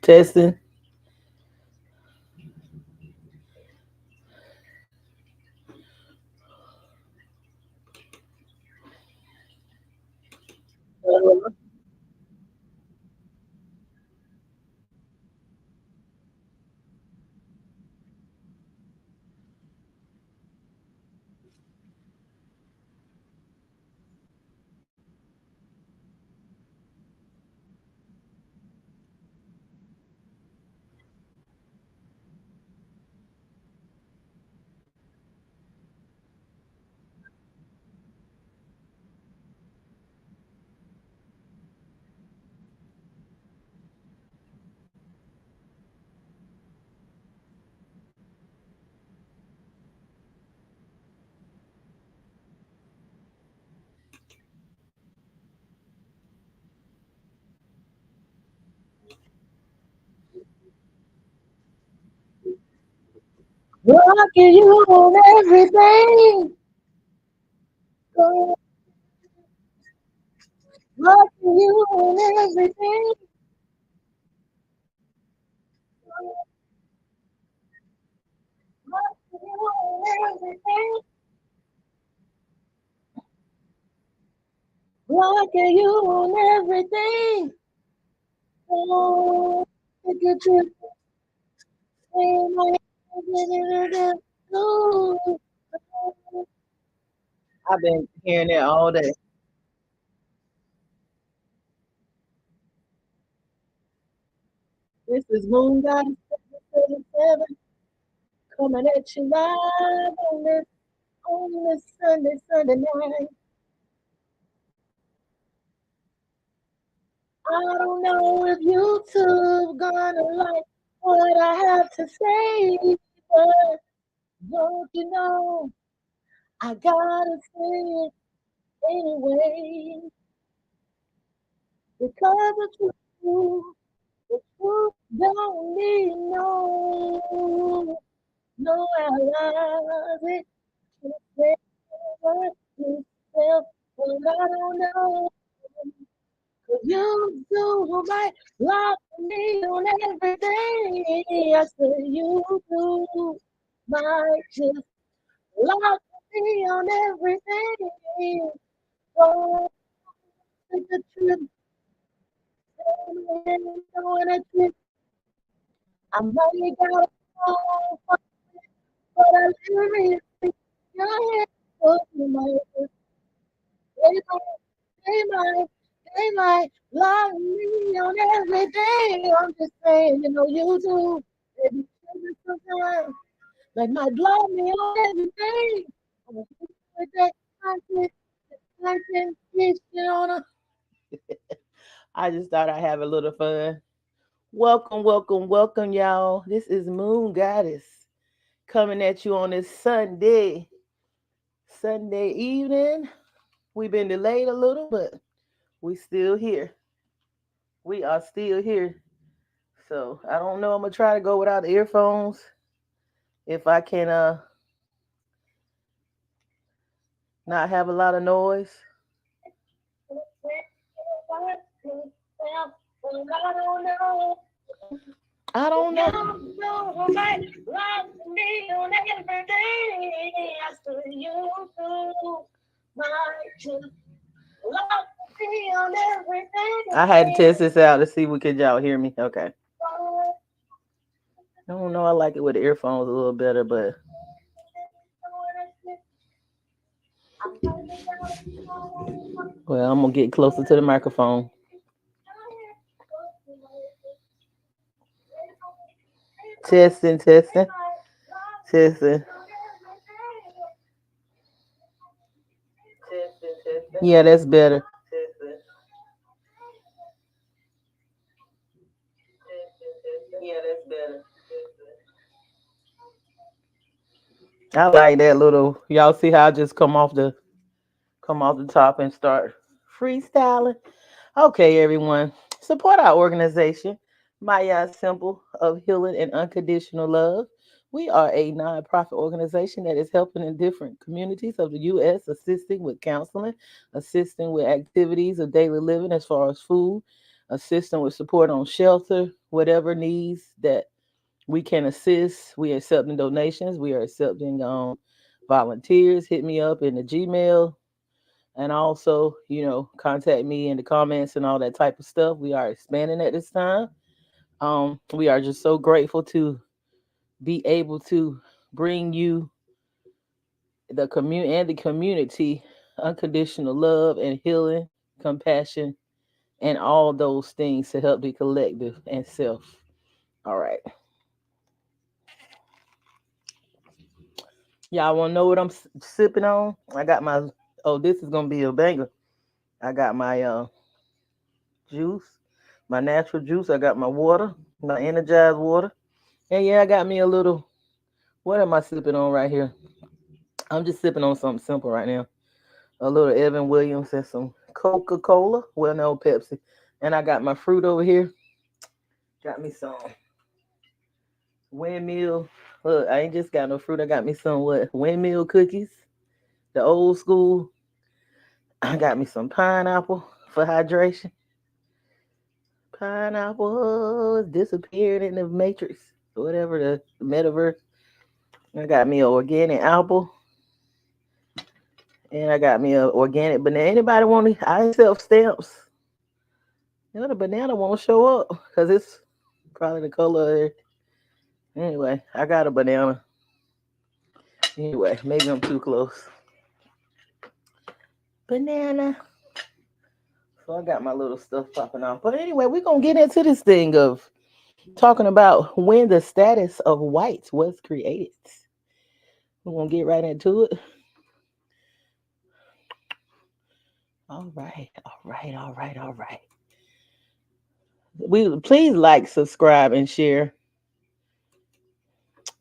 Testing. Rocking you on everything. Rocking you on everything. Rocking you on everything. Rocking you on everything. Oh, take a trip. I've been hearing it all day. This is Moon Goddess 777 coming at you live on this Sunday night. I don't know if YouTube gonna like what I have to say, but don't you know I gotta say it anyway because the truth don't need no allies. It can say yourself, but I don't know. You do might lock me on everything. I said you do might just lock me on everything. So take a trip and on a trip. I might got a phone, but I really think your head. So you might, they might lock me on everything. I'm just saying, you do. Maybe sometimes they might blow me on everything. I'm a with that content, on a. I just thought I'd have a little fun. Welcome, y'all. This is Moon Goddess coming at you on this Sunday evening. We've been delayed a little, but we still here. We are still here. So I don't know. I'm gonna try to go without the earphones if I can not have a lot of noise. I don't know. I had to test this out to see could y'all hear me. Okay. I don't know. I like it with the earphones a little better, but well, I'm gonna get closer to the microphone. Testing. Yeah, that's better. I like that little. Y'all see how I just come off the top and start freestyling. Okay, everyone, support our organization, Maya Symbol of Healing and Unconditional Love. We are a nonprofit organization that is helping in different communities of the U.S., assisting with counseling, assisting with activities of daily living as far as food, assist them with support on shelter, whatever needs that we can assist. We are accepting donations. We are accepting volunteers. Hit me up in the Gmail, and also, contact me in the comments and all that type of stuff. We are expanding at this time. We are just so grateful to be able to bring you the community unconditional love and healing, compassion, and all those things to help the collective and self. All right. Y'all want to know what I'm sipping on? I got my, oh, this is going to be a banger. I got my juice, my natural juice. I got my water, my energized water. And yeah, I got me a little, what am I sipping on right here? I'm just sipping on something simple right now. A little Evan Williams and some Coca-Cola. Well, no, Pepsi. And I got my fruit over here. Got me some windmill. Look, I ain't just got no fruit. I got me some windmill cookies, the old school. I got me some pineapple for hydration. Pineapple disappeared in the matrix, whatever the metaverse. I got me an organic apple, and I got me an organic banana. Anybody want to? I sell stamps. The banana won't show up because it's probably the color of it. Anyway, I got a banana. Anyway, maybe I'm too close. Banana. So I got my little stuff popping off. But anyway, we're going to get into this thing of talking about when the status of white was created. We're going to get right into it. All right. Please like, subscribe, and share.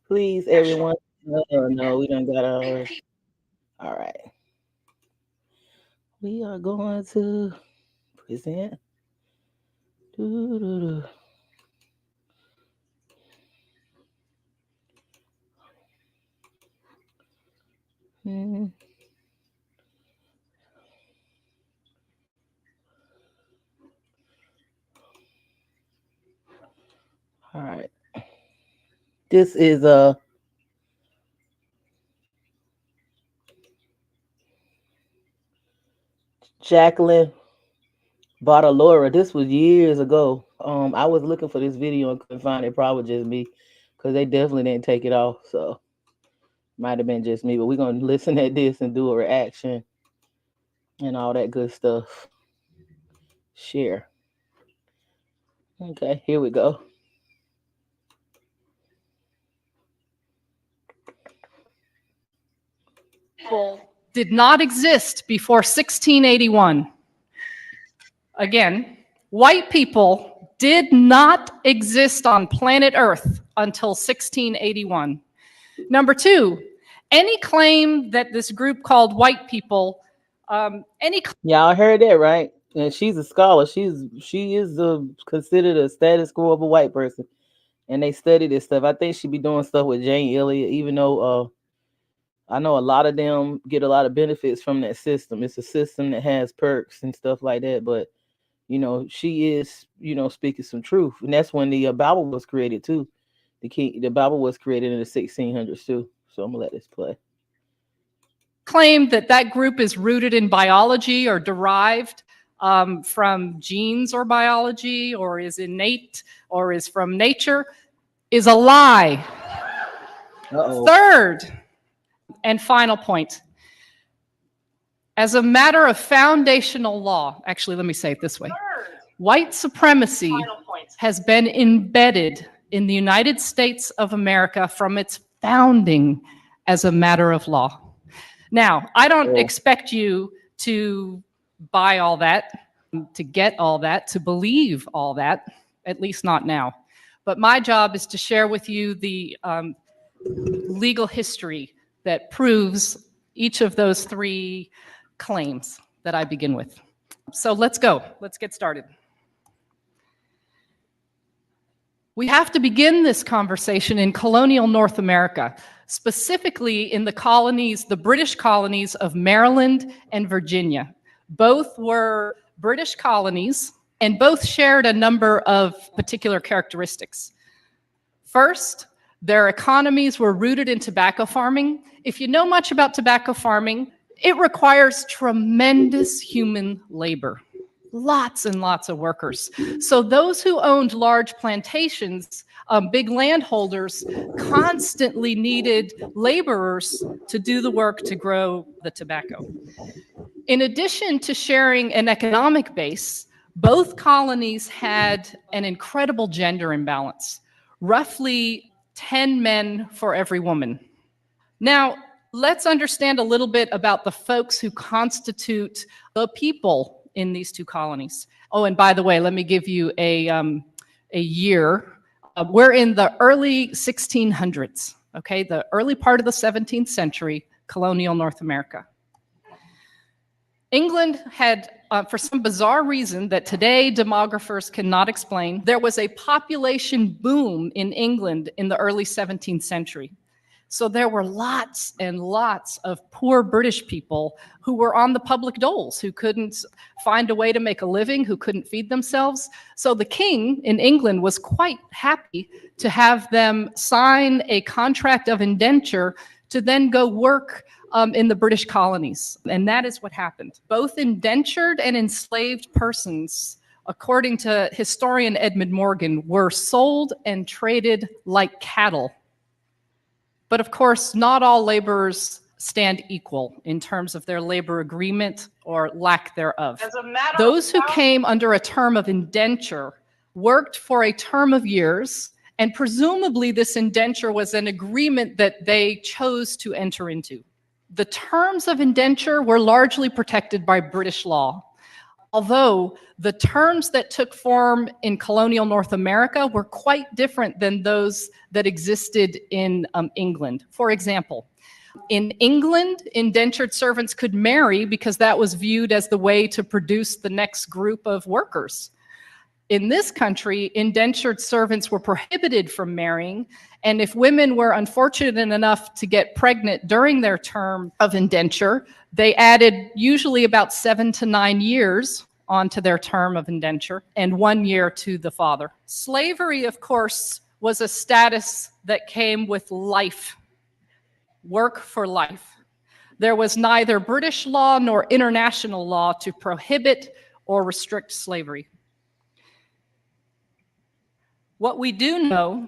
Please, everyone. No, we don't got ours. All right. We are going to present. Doo-doo-doo. Hmm. All right. This is Jacqueline Bartalora. This was years ago. I was looking for this video and couldn't find it. Probably just me, because they definitely didn't take it off. So might have been just me. But we're gonna listen at this and do a reaction and all that good stuff. Share. Okay, here we go. Did not exist before 1681. Again, white people did not exist on planet Earth until 1681. Number two, any claim that this group called white people, Y'all heard that, right? And she's a scholar. She is considered a status quo of a white person, and they study this stuff. I think she be doing stuff with Jane Elliott, even though I know a lot of them get a lot of benefits from that system. It's a system that has perks and stuff like that, but she is, speaking some truth. And that's when the Bible was created too. The Bible was created in the 1600s too. So I'm gonna let this play. claim that that group is rooted in biology or derived from genes or biology or is innate or is from nature is a lie. Uh-oh. Third and final point. As a matter of foundational law, actually, let me say it this way. White supremacy has been embedded in the United States of America from its founding as a matter of law. Now, I don't expect you to buy all that, to get all that, to believe all that, at least not now. But my job is to share with you the legal history that proves each of those three claims that I begin with. So let's go. Let's get started. We have to begin this conversation in colonial North America, specifically in the colonies, the British colonies of Maryland and Virginia. Both were British colonies And both shared a number of particular characteristics. First, their economies were rooted in tobacco farming. If you know much about tobacco farming, it requires tremendous human labor, lots and lots of workers. So those who owned large plantations, big landholders, constantly needed laborers to do the work to grow the tobacco. In addition to sharing an economic base, both colonies had an incredible gender imbalance, roughly 10 men for every woman. Now, let's understand a little bit about the folks who constitute the people in these two colonies. Oh, and by the way, let me give you a year. We're in the early 1600s, okay? The early part of the 17th century, colonial North America. England had, for some bizarre reason that today demographers cannot explain, there was a population boom in England in the early 17th century. So there were lots and lots of poor British people who were on the public doles, who couldn't find a way to make a living, who couldn't feed themselves. So the king in England was quite happy to have them sign a contract of indenture to then go work in the British colonies. And that is what happened. Both indentured and enslaved persons, according to historian Edmund Morgan, were sold and traded like cattle. But of course, not all laborers stand equal in terms of their labor agreement or lack thereof. Those who came under a term of indenture worked for a term of years, and presumably this indenture was an agreement that they chose to enter into. The terms of indenture were largely protected by British law, although the terms that took form in colonial North America were quite different than those that existed in England. For example, in England, indentured servants could marry because that was viewed as the way to produce the next group of workers. In this country, indentured servants were prohibited from marrying, and if women were unfortunate enough to get pregnant during their term of indenture, they added usually about 7 to 9 years onto their term of indenture and 1 year to the father. Slavery, of course, was a status that came with life, work for life. There was neither British law nor international law to prohibit or restrict slavery. What we do know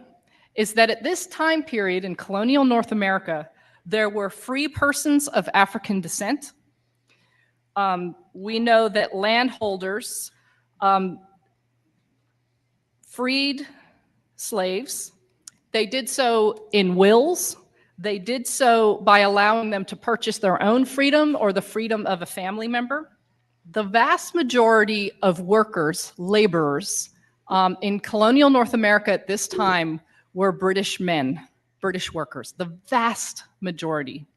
is that at this time period in colonial North America, there were free persons of African descent. We know that landholders freed slaves. They did so in wills. They did so by allowing them to purchase their own freedom or the freedom of a family member. The vast majority of workers, laborers, in colonial North America at this time were British men, British workers, the vast majority.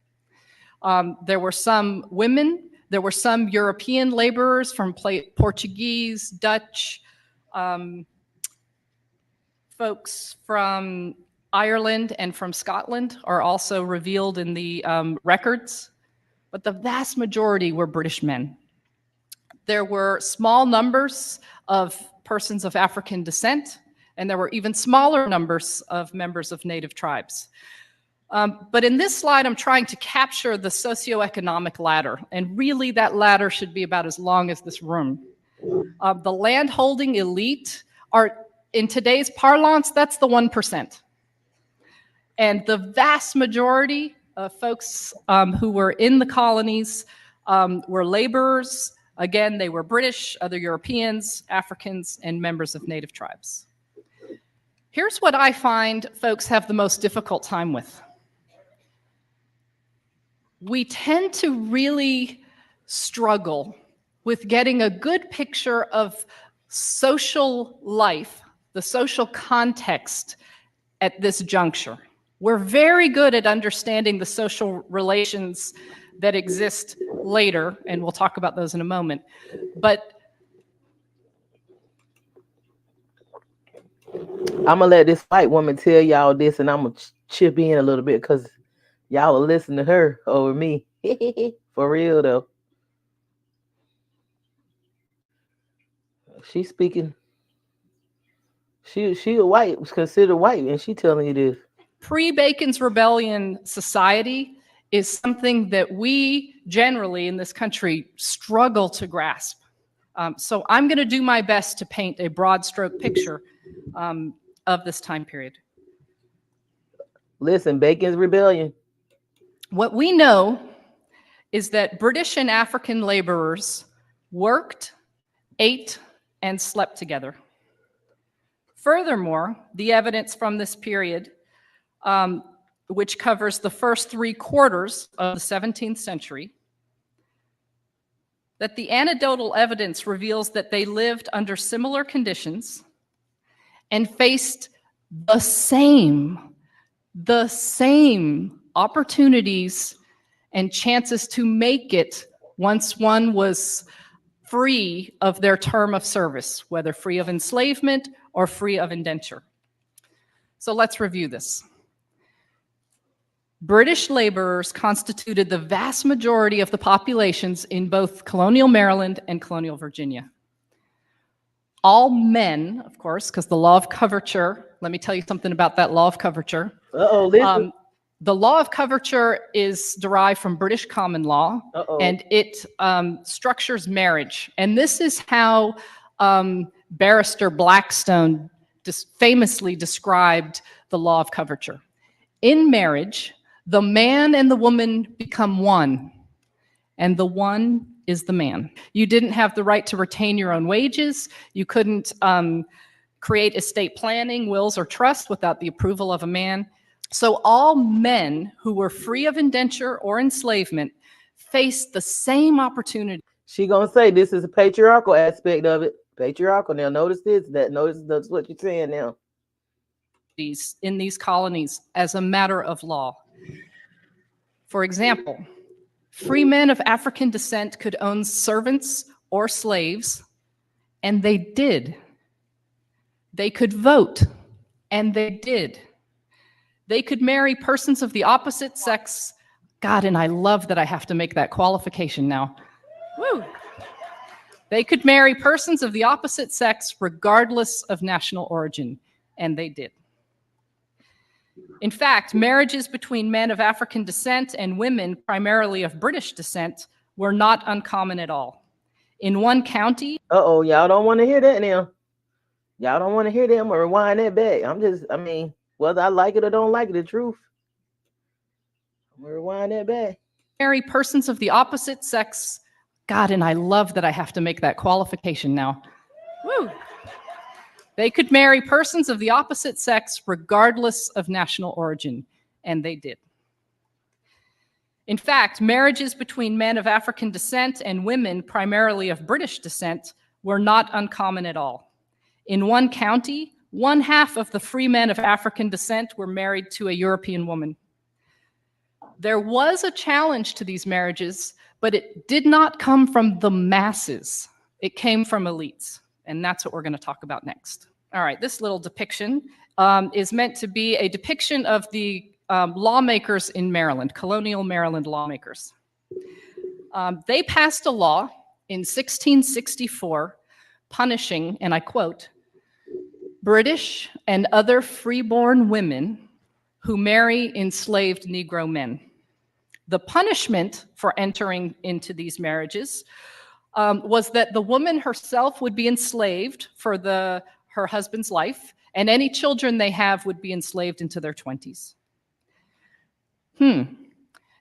There were some women, there were some European laborers from Portuguese, Dutch, folks from Ireland and from Scotland are also revealed in the records, but the vast majority were British men. There were small numbers of persons of African descent, and there were even smaller numbers of members of native tribes. But in this slide, I'm trying to capture the socioeconomic ladder, and really that ladder should be about as long as this room. The landholding elite are, in today's parlance, that's the 1%. And the vast majority of folks who were in the colonies were laborers. Again, they were British, other Europeans, Africans, and members of native tribes. Here's what I find folks have the most difficult time with. We tend to really struggle with getting a good picture of social life, the social context at this juncture. We're very good at understanding the social relations that exist later, and we'll talk about those in a moment. But I'm gonna let this white woman tell y'all this, and I'm gonna chip in a little bit because y'all will listen to her over me. For real though. She's speaking. She a white, was considered white, and she telling you this. Pre-Bacon's Rebellion society is something that we generally in this country struggle to grasp. So I'm going to do my best to paint a broad stroke picture of this time period. Listen, Bacon's Rebellion. What we know is that British and African laborers worked, ate, and slept together. Furthermore, the evidence from this period, which covers the first 3/4 of the 17th century, that the anecdotal evidence reveals that they lived under similar conditions and faced the same opportunities and chances to make it once one was free of their term of service, whether free of enslavement or free of indenture. So let's review this. British laborers constituted the vast majority of the populations in both colonial Maryland and colonial Virginia. All men, of course, because the law of coverture, let me tell you something about that law of coverture. Listen. The law of coverture is derived from British common law, and it structures marriage. And this is how Barrister Blackstone famously described the law of coverture. In marriage, the man and the woman become one, and the one is the man. You didn't have the right to retain your own wages. You couldn't create estate planning, wills, or trusts without the approval of a man. So all men who were free of indenture or enslavement faced the same opportunity. She gonna say this is a patriarchal aspect of it. Patriarchal. Now notice this. That's what you're saying now. In these colonies as a matter of law. For example, free men of African descent could own servants or slaves, and they did. They could vote, and they did. They could marry persons of the opposite sex. God, and I love that I have to make that qualification now. Woo! They could marry persons of the opposite sex regardless of national origin, and they did. In fact, marriages between men of African descent and women primarily of British descent were not uncommon at all. In one county... Y'all don't want to hear that now. Y'all don't want to hear that. I'm gonna rewind that back. Whether I like it or don't like it, the truth. I'm gonna rewind that back. Marry persons of the opposite sex. God, and I love that I have to make that qualification now. Woo! They could marry persons of the opposite sex regardless of national origin, and they did. In fact, marriages between men of African descent and women primarily of British descent were not uncommon at all. In one county, 1/2 of the free men of African descent were married to a European woman. There was a challenge to these marriages, but it did not come from the masses. It came from elites, and that's what we're going to talk about next. All right, this little depiction is meant to be a depiction of the lawmakers in Maryland, colonial Maryland lawmakers. They passed a law in 1664 punishing, and I quote, British and other freeborn women who marry enslaved Negro men. The punishment for entering into these marriages was that the woman herself would be enslaved for her husband's life, and any children they have would be enslaved into their 20s.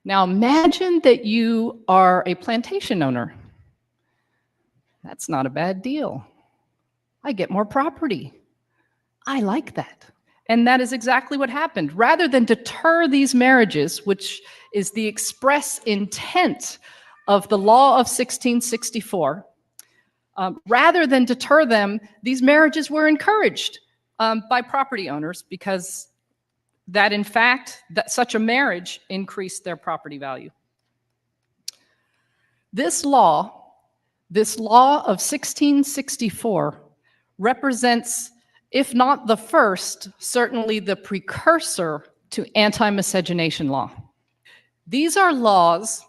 Now imagine that you are a plantation owner. That's not a bad deal. I get more property. I like that. And that is exactly what happened. Rather than deter these marriages, which is the express intent of the law of 1664, rather than deter them, these marriages were encouraged by property owners because that, in fact, that such a marriage increased their property value. This law of 1664 represents, if not the first, certainly the precursor to anti-miscegenation law. These are laws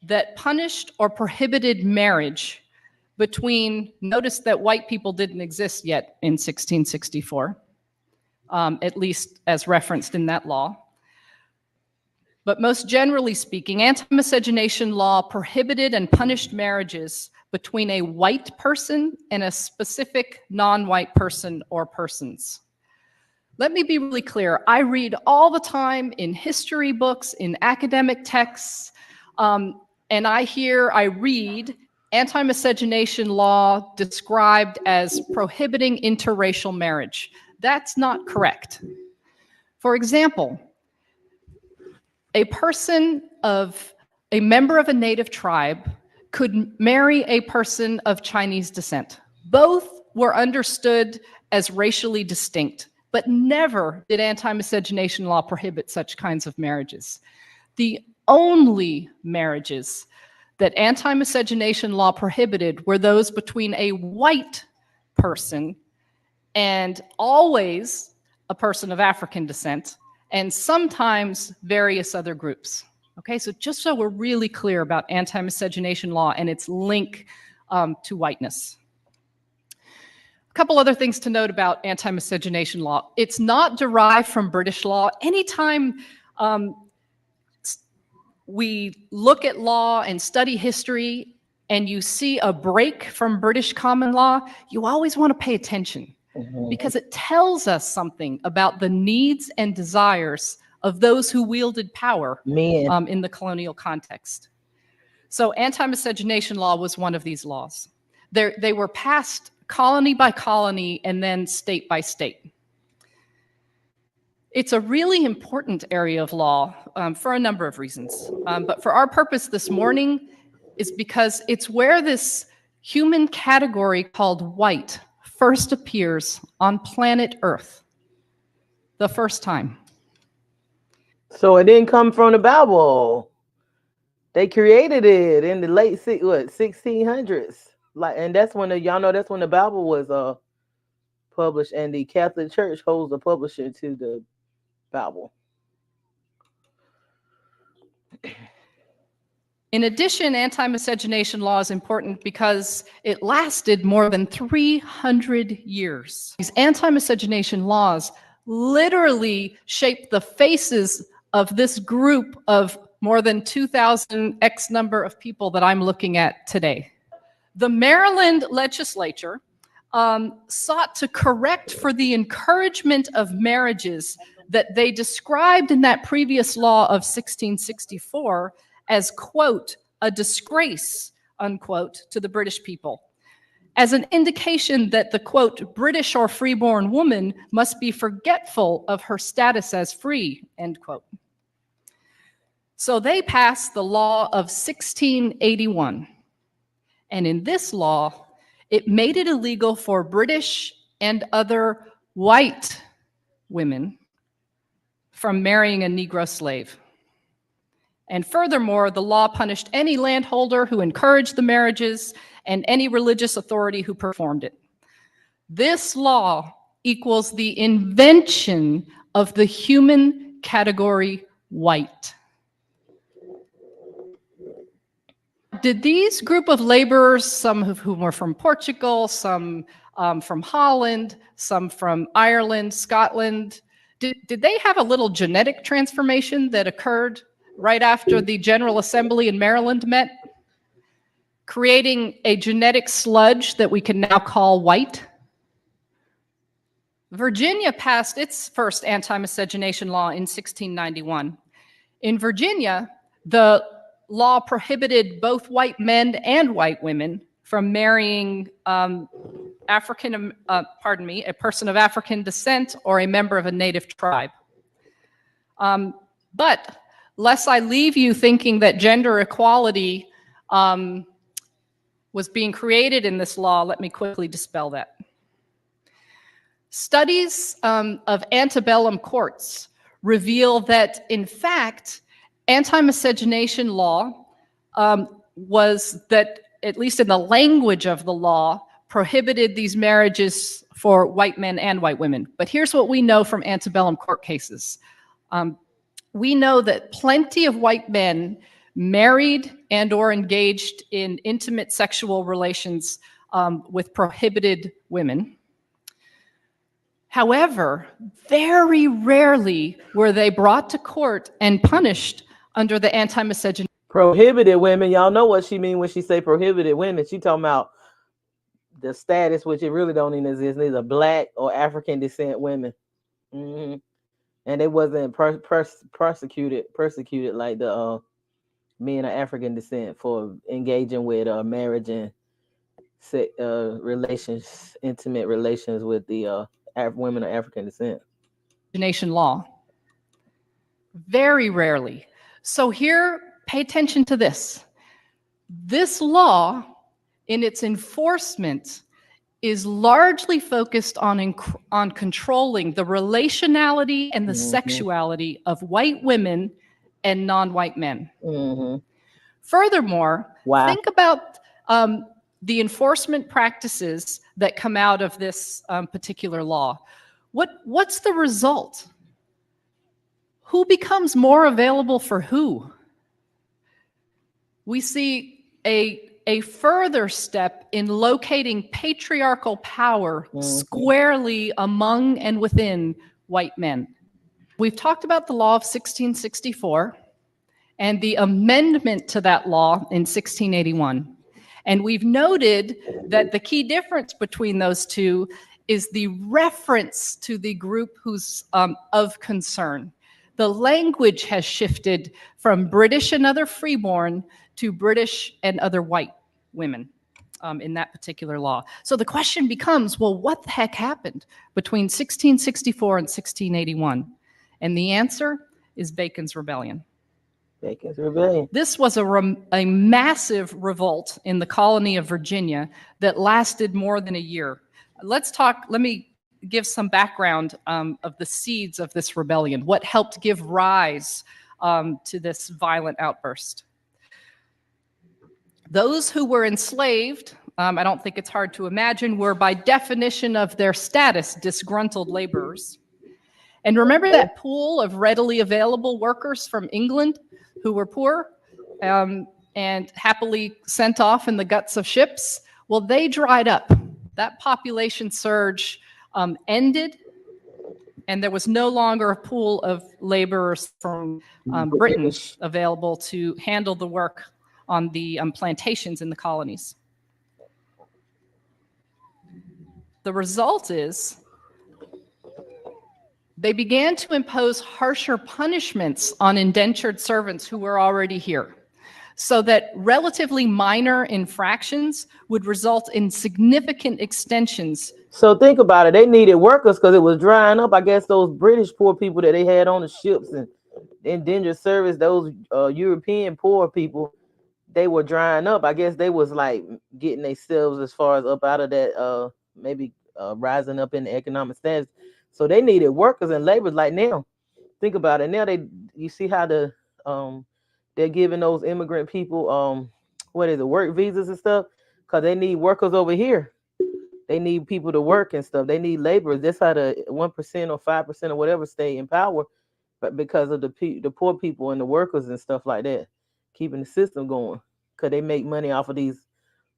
that punished or prohibited marriage between, notice that white people didn't exist yet in 1664, at least as referenced in that law. But most generally speaking, anti-miscegenation law prohibited and punished marriages between a white person and a specific non-white person or persons. Let me be really clear. I read all the time in history books, in academic texts, and I read anti-miscegenation law described as prohibiting interracial marriage. That's not correct. For example, a member of a native tribe could marry a person of Chinese descent. Both were understood as racially distinct, but never did anti-miscegenation law prohibit such kinds of marriages. The only marriages that anti-miscegenation law prohibited were those between a white person and always a person of African descent, and sometimes various other groups. Okay, so just so we're really clear about anti-miscegenation law and its link to whiteness. A couple other things to note about anti-miscegenation law. It's not derived from British law. Anytime we look at law and study history and you see a break from British common law, you always want to pay attention. Because it tells us something about the needs and desires of those who wielded power in the colonial context. So anti-miscegenation law was one of these laws. They were passed colony by colony and then state by state. It's a really important area of law for a number of reasons. But for our purpose this morning is because it's where this human category called white first appears on planet Earth, the first time. So it didn't come from the Bible. They created it in the late 1600s. And that's when y'all know that's when the Bible was published, and the Catholic Church holds the publisher to the Bible. In addition, anti-miscegenation law is important because it lasted more than 300 years. These anti-miscegenation laws literally shaped the faces of this group of more than 2,000 X number of people that I'm looking at today. The Maryland legislature sought to correct for the encouragement of marriages that they described in that previous law of 1664 as, quote, a disgrace, unquote, to the British people, as an indication that the, quote, British or freeborn woman must be forgetful of her status as free, end quote. So they passed the law of 1681. And in this law, it made it illegal for British and other white women from marrying a Negro slave. And furthermore, the law punished any landholder who encouraged the marriages and any religious authority who performed it. This law equals the invention of the human category white. Did these group of laborers, some of whom were from Portugal, some from Holland, some from Ireland, Scotland, did they have a little genetic transformation that occurred right after the General Assembly in Maryland met, creating a genetic sludge that we can now call white? Virginia passed its first anti-miscegenation law in 1691. In Virginia, the law prohibited both white men and white women from marrying a person of African descent or a member of a native tribe. But lest I leave you thinking that gender equality was being created in this law, let me quickly dispel that. Studies of antebellum courts reveal that, in fact, anti-miscegenation law was that, at least in the language of the law, prohibited these marriages for white men and white women. But here's what we know from antebellum court cases. We know that plenty of white men married and or engaged in intimate sexual relations with prohibited women. However, very rarely were they brought to court and punished under the anti-miscegenation. Prohibited women, y'all know what she mean when she say prohibited women. She talking about the status, which it really don't even exist, neither black or African descent women. Mm-hmm. And they wasn't persecuted like the men of African descent for engaging with marriage and relations, intimate relations with the women of African descent. Law. Very rarely. So here, pay attention to this. This law, in its enforcement, is largely focused on controlling the relationality and the sexuality of white women and non-white men. Furthermore, think about the enforcement practices that come out of this particular law. What's the result? Who becomes more available for who? We see a further step in locating patriarchal power squarely among and within white men. We've talked about the law of 1664 and the amendment to that law in 1681. And we've noted that the key difference between those two is the reference to the group who's of concern. The language has shifted from British and other freeborn to British and other white women in that particular law. So the question becomes, well, what the heck happened between 1664 and 1681? And the answer is Bacon's Rebellion. Bacon's Rebellion. This was a massive revolt in the colony of Virginia that lasted more than a year. Let me give some background of the seeds of this rebellion, what helped give rise to this violent outburst. Those who were enslaved, I don't think it's hard to imagine, were by definition of their status disgruntled laborers. And remember that pool of readily available workers from England who were poor and happily sent off in the guts of ships? Well, they dried up. That population surge ended, and there was no longer a pool of laborers from Britain available to handle the work on the plantations in the colonies. The result is they began to impose harsher punishments on indentured servants who were already here, so that relatively minor infractions would result in significant extensions. So think about it. They needed workers because it was drying up. I guess those British poor people that they had on the ships and indentured service, those European poor people, they were drying up. I guess they was like getting themselves as far as up out of that, maybe rising up in the economic status. So they needed workers and laborers. Like now, think about it. Now you see how they're giving those immigrant people work visas and stuff, because they need workers over here. They need people to work and stuff. They need laborers. That's how the 1% or 5% or whatever stay in power, but because of the poor people and the workers and stuff like that, keeping the system going, because they make money off of these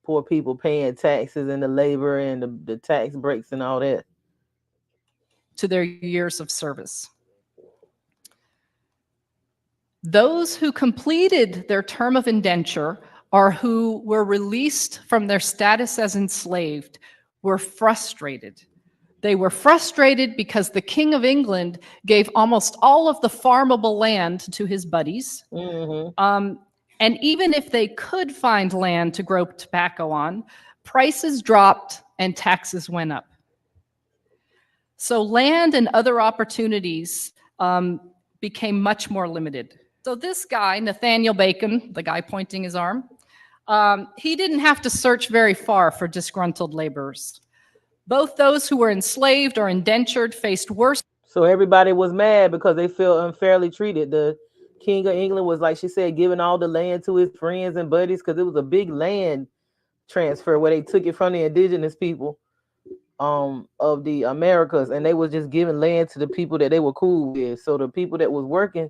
poor people paying taxes and the labor and the tax breaks and all that. To their years of service. Those who completed their term of indenture or who were released from their status as enslaved were frustrated. They were frustrated because the King of England gave almost all of the farmable land to his buddies. And even if they could find land to grow tobacco on, prices dropped and taxes went up. So land and other opportunities became much more limited. So this guy, Nathaniel Bacon, the guy pointing his arm, he didn't have to search very far for disgruntled laborers. Both those who were enslaved or indentured faced worse. So everybody was mad because they felt unfairly treated. The King of England was, like she said, giving all the land to his friends and buddies, because it was a big land transfer where they took it from the indigenous people of the Americas, and they was just giving land to the people that they were cool with. So the people that was working,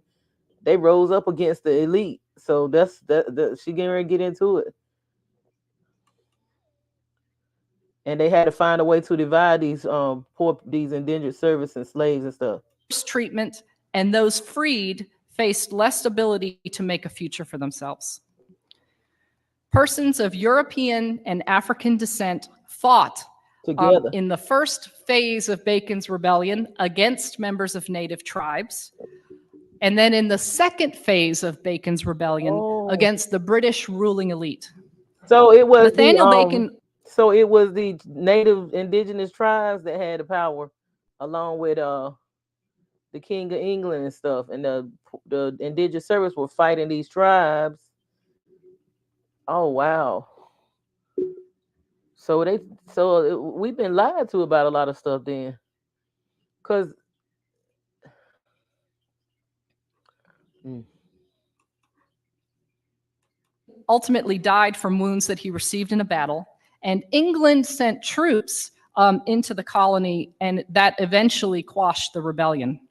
they rose up against the elite So that she getting ready to get into it. And they had to find a way to divide these indentured servants and slaves and stuff. Treatment, and those freed faced less ability to make a future for themselves. Persons of European and African descent fought Together. in the first phase of Bacon's rebellion against members of native tribes, and then in the second phase of Bacon's rebellion against the British ruling elite. So it was Nathaniel Bacon. So it was the native indigenous tribes that had the power, along with the King of England and stuff, and the indigenous servants were fighting these tribes. Oh wow! We've been lied to about a lot of stuff then, because ultimately died from wounds that he received in a battle, and England sent troops into the colony, and that eventually quashed the rebellion,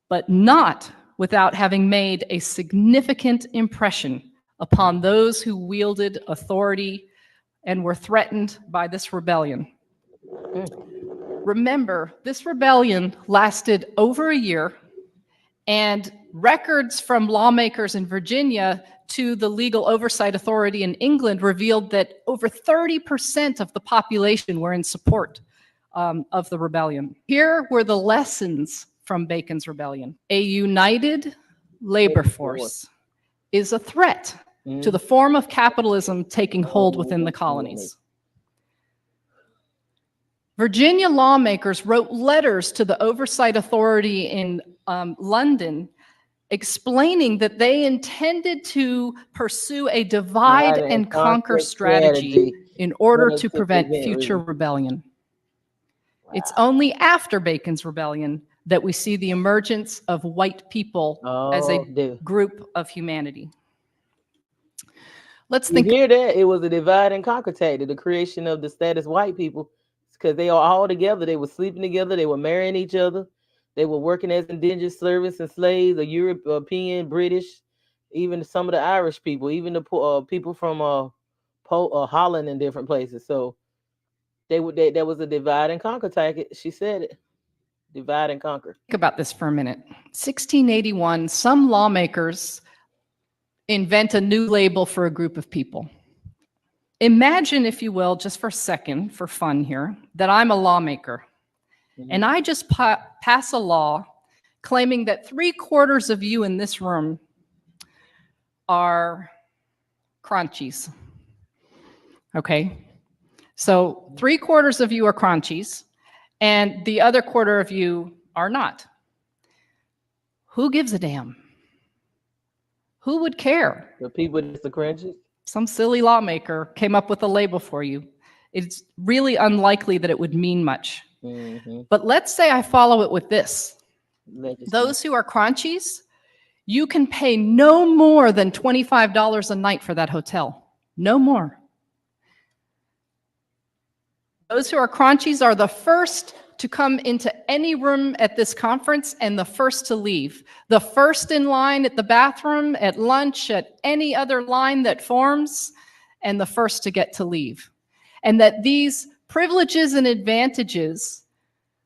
but not without having made a significant impression upon those who wielded authority and were threatened by this rebellion. Remember, this rebellion lasted over a year, and records from lawmakers in Virginia to the Legal Oversight Authority in England revealed that over 30% of the population were in support of the rebellion. Here were the lessons from Bacon's rebellion. A united labor force is a threat to the form of capitalism taking hold within the colonies. Virginia lawmakers wrote letters to the Oversight Authority in London explaining that they intended to pursue a divide and conquer strategy in order to prevent future rebellion. Wow. It's only after Bacon's rebellion that we see the emergence of white people as a group of humanity. Let's think. You hear that? It was a divide and conquer tactic, the creation of the status white people, because they are all together. They were sleeping together. They were marrying each other. They were working as indentured servants and slaves, the European, British, even some of the Irish people, even the people from Holland and different places. So that was a divide and conquer tactic. She said it. Divide and conquer. Think about this for a minute. 1681, some lawmakers invent a new label for a group of people. Imagine, if you will, just for a second, for fun here, that I'm a lawmaker. And I just pass a law claiming that 3/4 of you in this room are crunchies. Okay? So 3/4 of you are crunchies, and the other quarter of you are not. Who gives a damn? Who would care? The people that's the crunchies? Some silly lawmaker came up with a label for you. It's really unlikely that it would mean much. But let's say I follow it with this. Those who are crunchies, you can pay no more than $25 a night for that hotel. No more. Those who are crunchies are the first to come into any room at this conference and the first to leave. The first in line at the bathroom, at lunch, at any other line that forms, and the first to get to leave. And that these privileges and advantages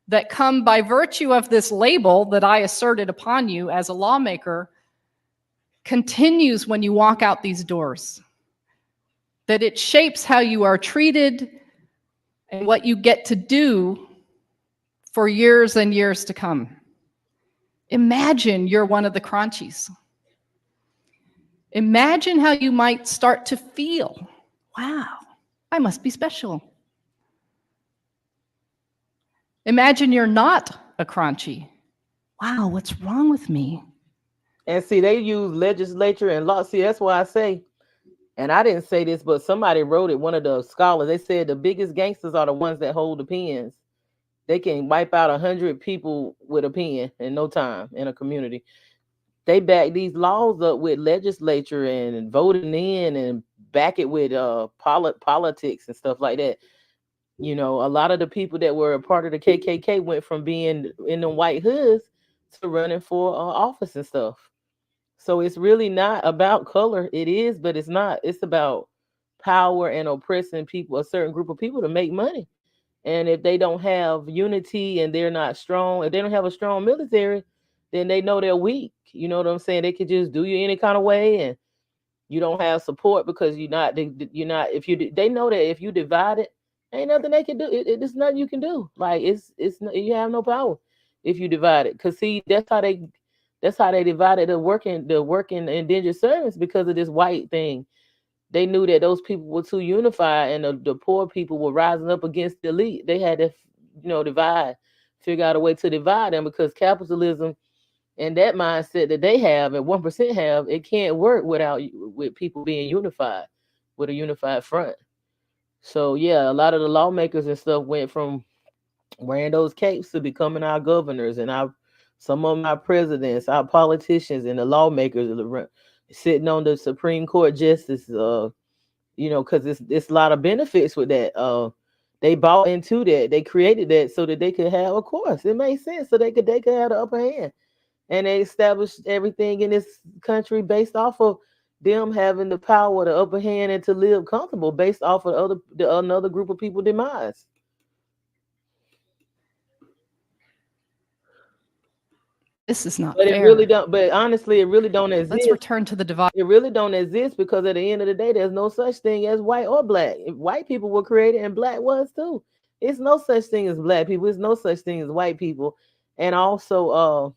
that come by virtue of this label that I asserted upon you as a lawmaker continues when you walk out these doors. That it shapes how you are treated and what you get to do for years and years to come. Imagine you're one of the crunchies. Imagine how you might start to feel. Wow, I must be special. Imagine you're not a crunchy. Wow, what's wrong with me? And see, they use legislature and law. See, that's why I say, and I didn't say this, but somebody wrote it, one of the scholars, they said the biggest gangsters are the ones that hold the pens. They can wipe out 100 people with a pen in no time in a community. They back these laws up with legislature and voting in and back it with politics and stuff like that. You know, a lot of the people that were a part of the KKK went from being in the white hoods to running for office and stuff. So it's really not about color. It is, but it's not. It's about power and oppressing people, a certain group of people, to make money. And if they don't have unity and they're not strong, if they don't have a strong military, then they know they're weak. You know what I'm saying? They could just do you any kind of way, and you don't have support because you're not. If you they know that if you divide it, ain't nothing they can do. It's nothing you can do. Like you have no power if you divide it. Cause see, that's how they divided the working indentured servants because of this white thing. They knew that those people were too unified, and the poor people were rising up against the elite. They had to, divide, figure out a way to divide them because capitalism and that mindset that they have and 1% have, it can't work with people being unified with a unified front. So yeah, a lot of the lawmakers and stuff went from wearing those capes to becoming our governors and our some of them our presidents, our politicians, and the lawmakers sitting on the Supreme Court justice. Because it's a lot of benefits with that. They bought into that. They created that so that they could have, of course, it made sense so they could have the upper hand, and they established everything in this country based off of them having the power, the upper hand, and to live comfortable based off of another group of people demise. This is not But it really fair. don't. But honestly, it really don't Let's exist. return to the divide. It really don't exist because at the end of the day, there's no such thing as white or black. If white people were created and black was too. It's no such thing as black people. It's no such thing as white people. And also,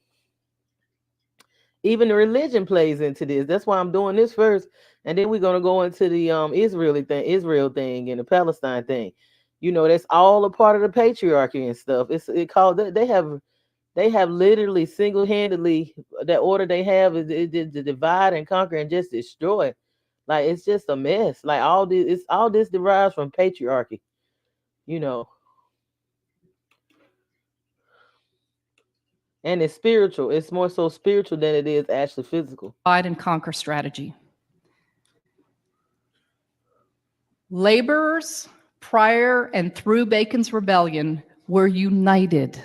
even the religion plays into this. That's why I'm doing this first, and then we're gonna go into the Israel thing, and the Palestine thing. That's all a part of the patriarchy and stuff. It called they have literally single handedly that order they have is to divide and conquer and just destroy. Like it's just a mess. Like all this derives from patriarchy. You know, and it's spiritual. It's more so spiritual than it is actually physical. Divide and conquer strategy. Laborers, prior and through Bacon's rebellion, were united.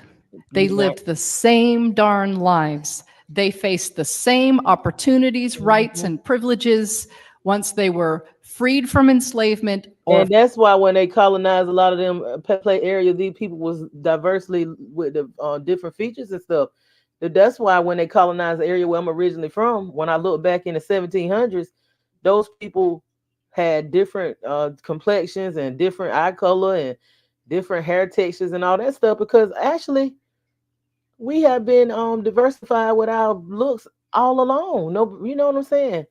They lived the same darn lives. They faced the same opportunities, rights, and privileges once they were freed from enslavement. And that's why when they colonized a lot of them play areas, these people was diversely with the different features and stuff. That's why when they colonized the area where I'm originally from, when I look back in the 1700s, those people had different complexions and different eye color and different hair textures and all that stuff because actually we have been diversified with our looks all along. No, you know what I'm saying?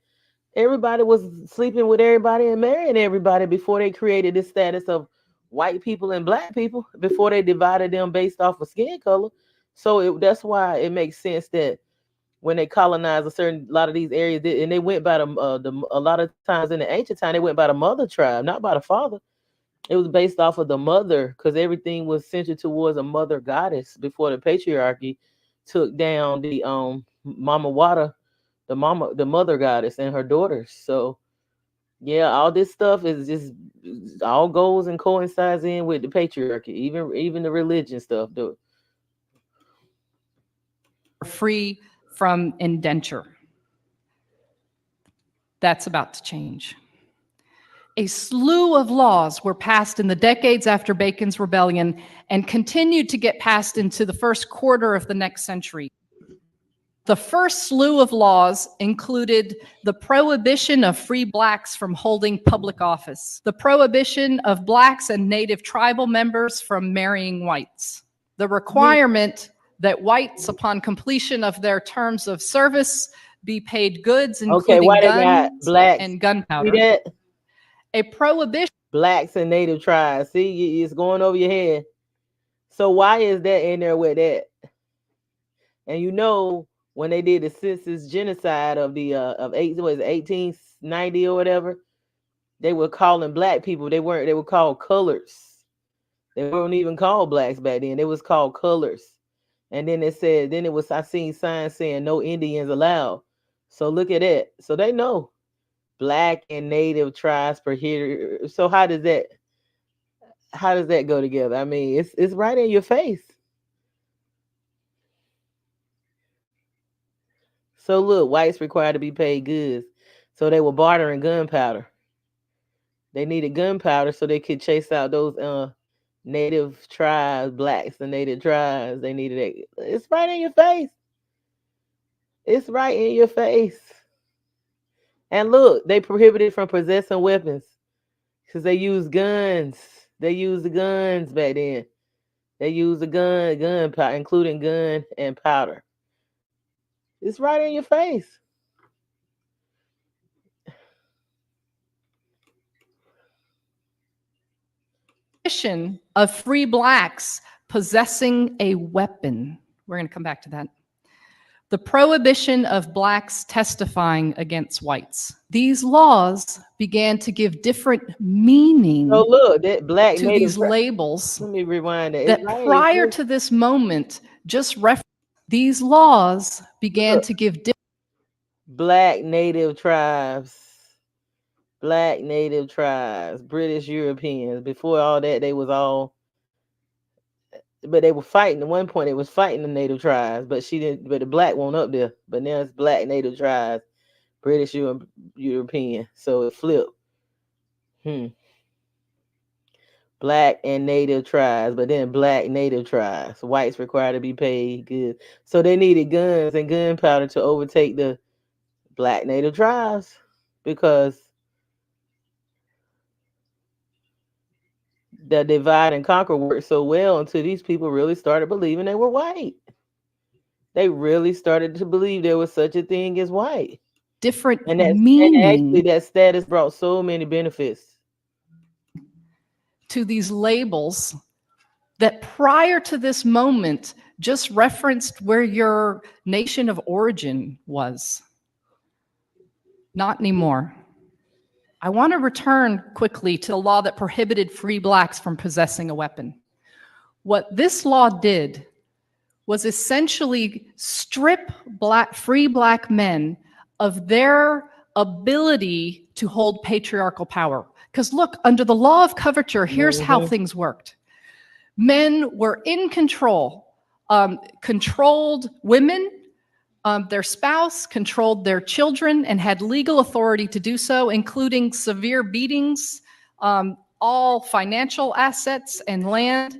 Everybody was sleeping with everybody and marrying everybody before they created this status of white people and black people before they divided them based off of skin color. So that's why it makes sense that when they colonized a lot of these areas, and they went by a lot of times in the ancient time they went by the mother tribe, not by the father. It was based off of the mother because everything was centered towards a mother goddess before the patriarchy took down the mama water, the mother goddess and her daughters. So yeah, all this stuff is just all goes and coincides in with the patriarchy, even the religion stuff. Free from indenture. That's about to change. A slew of laws were passed in the decades after Bacon's rebellion and continued to get passed into the first quarter of the next century. The first slew of laws included the prohibition of free blacks from holding public office, the prohibition of blacks and native tribal members from marrying whites, the requirement that whites, upon completion of their terms of service, be paid goods, including why they got guns blacks? and gunpowder. See that? A prohibition. Blacks and native tribes. See, it's going over your head. So why is that in there with that? And when they did the census genocide of the of 1890 or whatever, they were calling black people. They weren't. They were called colors. They weren't even called blacks back then. They was called colors. And then it said, I seen signs saying no Indians allowed. So look at that. So they know black and native tribes per here. So how does that go together? I mean, it's right in your face. So look, whites required to be paid goods. So they were bartering gunpowder. They needed gunpowder so they could chase out those native tribes, blacks and native tribes. They needed it. It's right in your face. It's right in your face. And look, they prohibited from possessing weapons because they used guns. They used the guns back then. They used the gunpowder, including gun and powder. It's right in your face. Of free blacks possessing a weapon. We're going to come back to that. The prohibition of blacks testifying against whites. These laws began to give different meaning So look, that black to native these labels. Let me rewind that. That prior to this moment, just these laws began to give black native tribes. Black native tribes, British Europeans. Before all that, they was all, but they were fighting. At one point, they was fighting the native tribes, but she didn't. But the black one up there. But now it's black native tribes, British European. So it flipped. Black and native tribes, but then black native tribes. Whites required to be paid good. So they needed guns and gunpowder to overtake the black native tribes because the divide and conquer worked so well until these people really started believing they were white. They really started to believe there was such a thing as white. Different meaning. And actually that status brought so many benefits to these labels that prior to this moment just referenced where your nation of origin was. Not anymore. I want to return quickly to the law that prohibited free blacks from possessing a weapon. What this law did was essentially strip free black men of their ability to hold patriarchal power. Because look, under the law of coverture, here's how things worked. Men were in control, controlled women, their spouse, controlled their children, and had legal authority to do so, including severe beatings, all financial assets and land.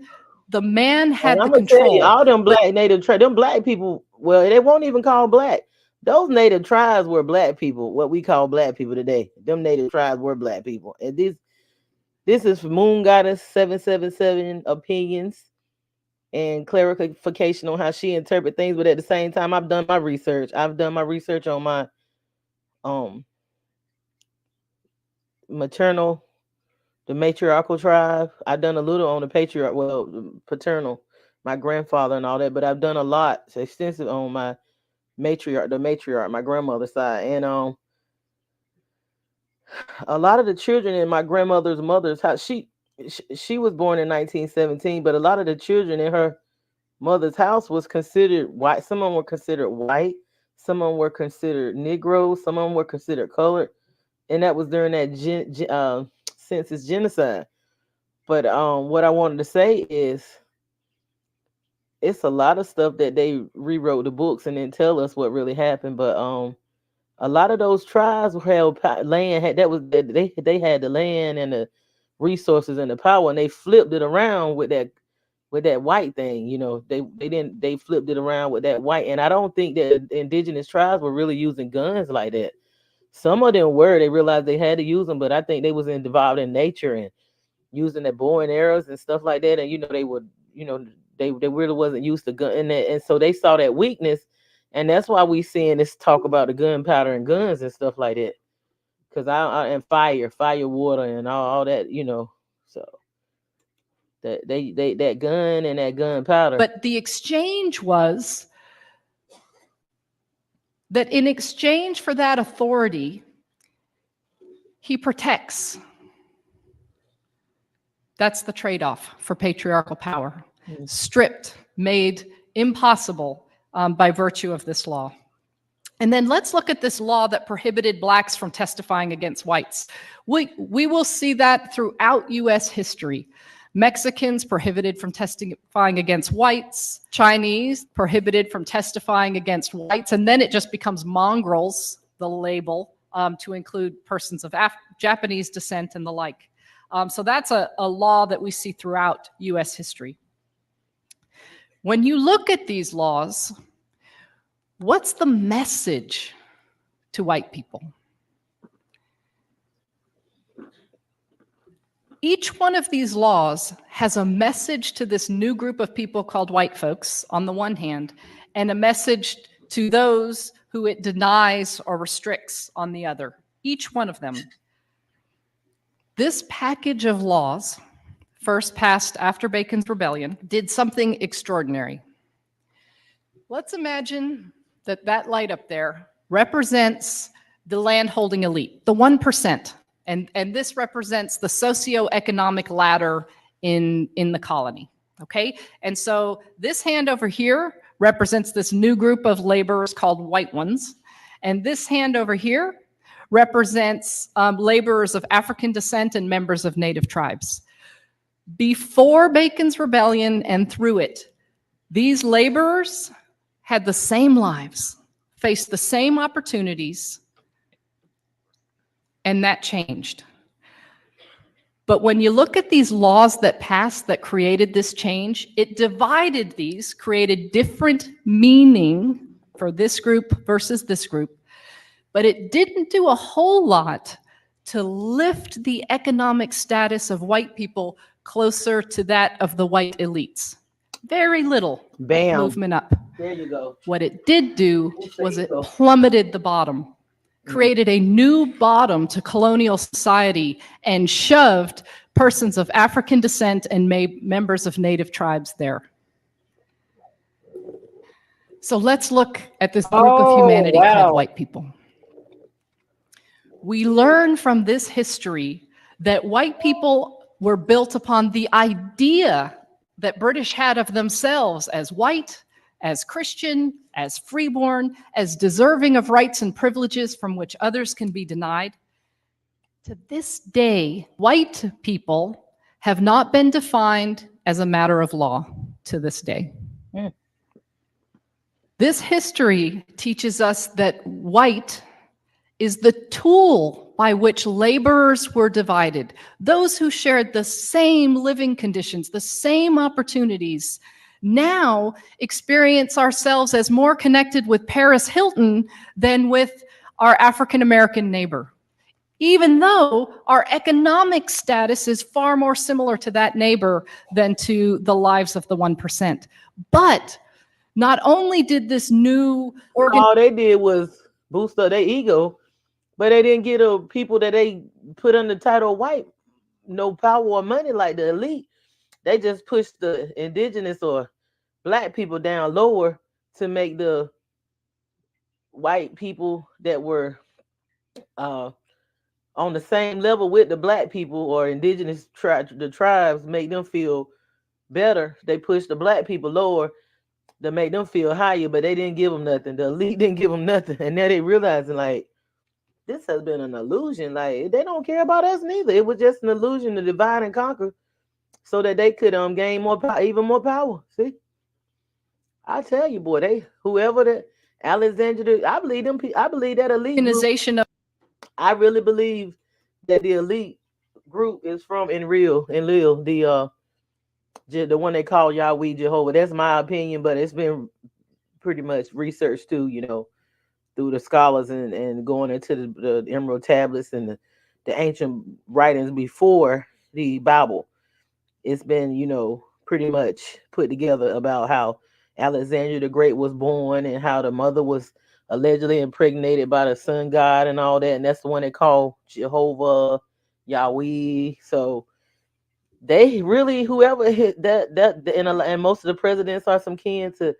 The man had the control. Tell you, all them black native tribes, them black people, well, they won't even call black. Those native tribes were black people, what we call black people today. Them native tribes were black people. And this is Moon Goddess 777 opinions and clarification on how she interprets things. But at the same time, I've done my research. I've done my research on my maternal, the matriarchal tribe. I've done a little on the patriarch, well, paternal, my grandfather and all that. But I've done a lot, extensive on my matriarch, my grandmother's side. And a lot of the children in my grandmother's mother's house, she was born in 1917, but a lot of the children in her mother's house was considered white. Some of them were considered white. Some of them were considered Negroes. Some of them were considered colored. And that was during that census genocide. But what I wanted to say is it's a lot of stuff that they rewrote the books and didn't tell us what really happened. But a lot of those tribes held land. They had the land and the resources and the power, and they flipped it around with that white thing. You know, they flipped it around with that white. And I don't think that indigenous tribes were really using guns like that. Some of them were. They realized they had to use them, but I think they was involved in nature and using their bow and arrows and stuff like that. And they would, they really wasn't used to gun, and so they saw that weakness. And that's why we seeing this talk about the gunpowder and guns and stuff like that. Because and fire, water, and all that, So that gun and that gunpowder. But the exchange was that in exchange for that authority, he protects. That's the trade-off for patriarchal power. Stripped, made impossible by virtue of this law. And then let's look at this law that prohibited blacks from testifying against whites. We will see that throughout U.S. history. Mexicans prohibited from testifying against whites, Chinese prohibited from testifying against whites, and then it just becomes mongrels, the label, to include persons of Japanese descent and the like. So that's a law that we see throughout US history. When you look at these laws, what's the message to white people? Each one of these laws has a message to this new group of people called white folks, on the one hand, and a message to those who it denies or restricts on the other. Each one of them. This package of laws, first passed after Bacon's Rebellion, did something extraordinary. Let's imagine that that light up there represents the landholding elite, the 1%. And this represents the socioeconomic ladder in the colony, okay? And so this hand over here represents this new group of laborers called white ones. And this hand over here represents laborers of African descent and members of native tribes. Before Bacon's Rebellion and through it, these laborers had the same lives, faced the same opportunities, and that changed. But when you look at these laws that passed that created this change, it divided these, created different meaning for this group versus this group, but it didn't do a whole lot to lift the economic status of white people closer to that of the white elites. Very little movement up. There you go. What it did do was it plummeted the bottom, created a new bottom to colonial society, and shoved persons of African descent and members of native tribes there. So let's look at this group of humanity called white people. We learn from this history that white people were built upon the idea that British had of themselves as white, as Christian, as freeborn, as deserving of rights and privileges from which others can be denied. To this day, white people have not been defined as a matter of law to this day. Mm. This history teaches us that white is the tool by which laborers were divided. Those who shared the same living conditions, the same opportunities, now experience ourselves as more connected with Paris Hilton than with our African-American neighbor, even though our economic status is far more similar to that neighbor than to the lives of the 1%. But not only did this new all they did was boost up their ego, but they didn't get people that they put under the title white no power or money like the elite. They just pushed the indigenous or black people down lower to make the white people that were on the same level with the black people or indigenous the tribes, make them feel better. They pushed the black people lower to make them feel higher, but they didn't give them nothing. The elite didn't give them nothing. And now they realizing, like, this has been an illusion. Like, they don't care about us neither. It was just an illusion to divide and conquer so that they could gain more power, even more power. See? I tell you, boy, whoever that Alexander, I believe that elite organization group, I really believe that the elite group is from Enlil, the one they call Yahweh Jehovah. That's my opinion, but it's been pretty much researched too, through the scholars and going into the Emerald tablets and the ancient writings before the Bible. It's been, pretty much put together about how Alexander the Great was born and how the mother was allegedly impregnated by the sun god and all that. And that's the one they call Jehovah, Yahweh. So they really, whoever hit that and most of the presidents are some kin to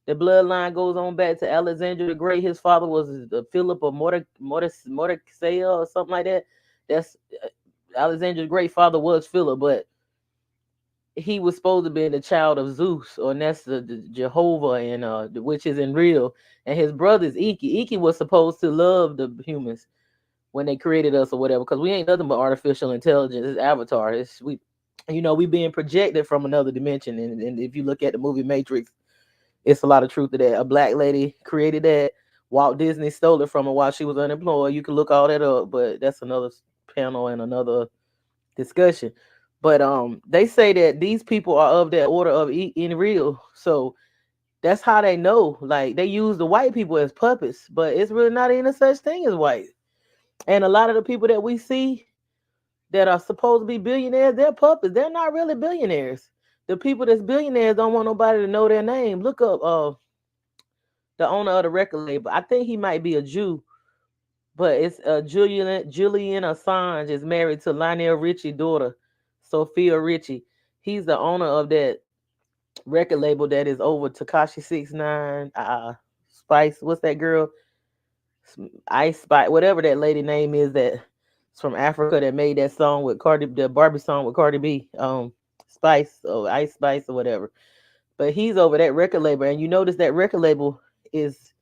the bloodline goes on back to Alexander the Great. His father was Philip or Mordecai or something like that. That's Alexander the Great father was Philip, but he was supposed to be the child of Zeus, or that's the Jehovah, and which is in real. And his brother's Iki. Iki was supposed to love the humans when they created us or whatever, because we ain't nothing but artificial intelligence. It's Avatar. We being projected from another dimension. And if you look at the movie Matrix, it's a lot of truth to that. A black lady created that. Walt Disney stole it from her while she was unemployed. You can look all that up, but that's another panel and another discussion. But they say that these people are of that order of in real. So that's how they know. Like they use the white people as puppets, but it's really not even a such thing as white. And a lot of the people that we see that are supposed to be billionaires, they're puppets. They're not really billionaires. The people that's billionaires don't want nobody to know their name. Look up the owner of the record label. I think he might be a Jew, but it's Julian Assange is married to Lionel Richie's daughter, Sophia Richie. He's the owner of that record label that is over Takashi 69, Spice. What's that girl? Ice Spice, whatever that lady name is that's from Africa that made that song with Cardi, the Barbie song with Cardi B. Spice or Ice Spice or whatever. But he's over that record label, and you notice that record label is,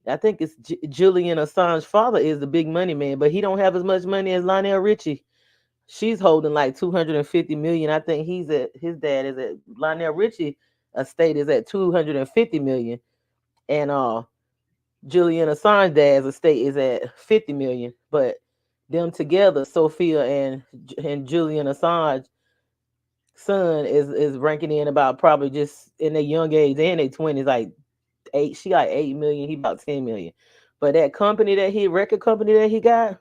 I think it's Julian Assange's father is the big money man, but he don't have as much money as Lionel Richie. She's holding like 250 million. I think his dad is at Lionel Richie estate is at 250 million, and Julian Assange dad's estate is at 50 million. But them together, Sophia and Julian Assange son is ranking in about probably just in their young age and their 20s like eight. She got 8 million. He about 10 million. But that company that he record company that he got,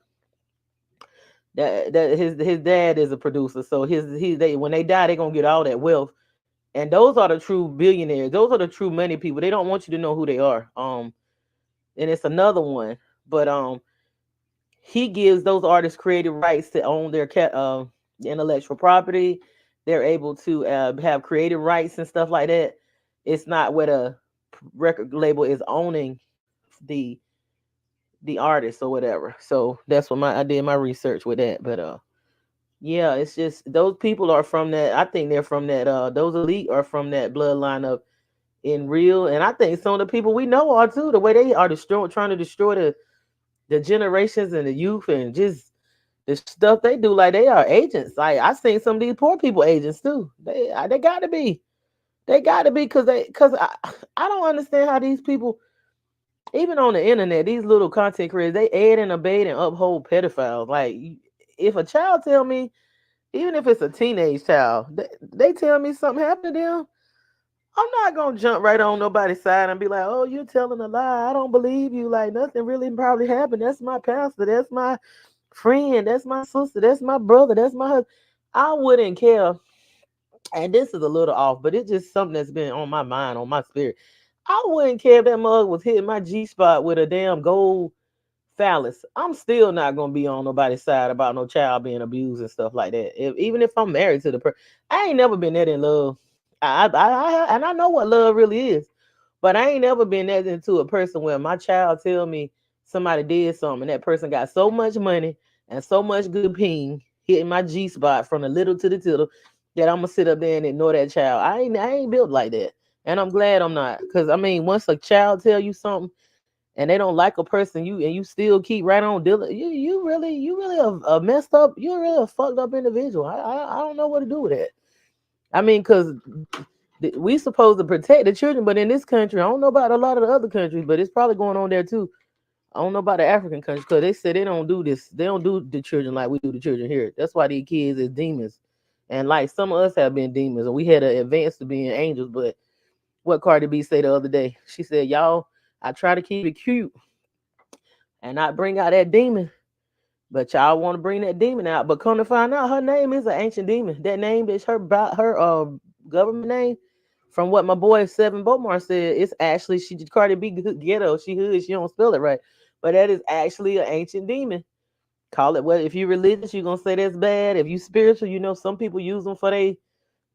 that his dad is a producer. So they when they die, they're gonna get all that wealth. And those are the true billionaires. Those are the true money people. They don't want you to know who they are. And it's another one, but he gives those artists creative rights to own their intellectual property. They're able to have creative rights and stuff like that. It's not what a record label is owning the the artist or whatever. So that's what I did my research with that. But yeah, it's just those people are from that. I think they're from that. Those elite are from that bloodline of in real, and I think some of the people we know are too. The way they are trying to destroy the generations and the youth, and just the stuff they do, like they are agents. Like I seen some of these poor people agents too. They got to be. They got to be because I don't understand how these people, even on the internet, these little content creators, they aid and abet and uphold pedophiles. Like if a child tell me, even if it's a teenage child, they tell me something happened to them, I'm not gonna jump right on nobody's side and be like, "Oh, you're telling a lie. I don't believe you. Like nothing really probably happened. That's my pastor. That's my friend. That's my sister. That's my brother. That's my husband." I wouldn't care. And this is a little off, but it's just something that's been on my mind, on my spirit. I wouldn't care if that mug was hitting my G spot with a damn gold phallus. I'm still not gonna be on nobody's side about no child being abused and stuff like that. Even if I'm married to the person, I ain't never been that in love. And I know what love really is, but I ain't never been that into a person where my child tell me somebody did something and that person got so much money and so much good ping hitting my G spot from the little to the tittle that I'm gonna sit up there and ignore that child. I ain't built like that, and I'm glad I'm not. Cause I mean, once a child tell you something and they don't like a person, you still keep right on dealing. You really a messed up. You're really a fucked up individual. I don't know what to do with that. I mean, cause we supposed to protect the children, but in this country, I don't know about a lot of the other countries, but it's probably going on there too. I don't know about the African countries because they said they don't do this. They don't do the children like we do the children here. That's why these kids is demons, and like some of us have been demons, and we had to advance to being angels. But what Cardi B said the other day, she said, "Y'all, I try to keep it cute and not bring out that demon, but y'all want to bring that demon out. But come to find out, her name is an ancient demon. That name is her government name. From what my boy Seven Bomar said, it's actually she Cardi B ghetto. She hood. She don't spell it right, but that is actually an ancient demon. Call it what? If you religious, you're gonna say that's bad. If you spiritual, some people use them for they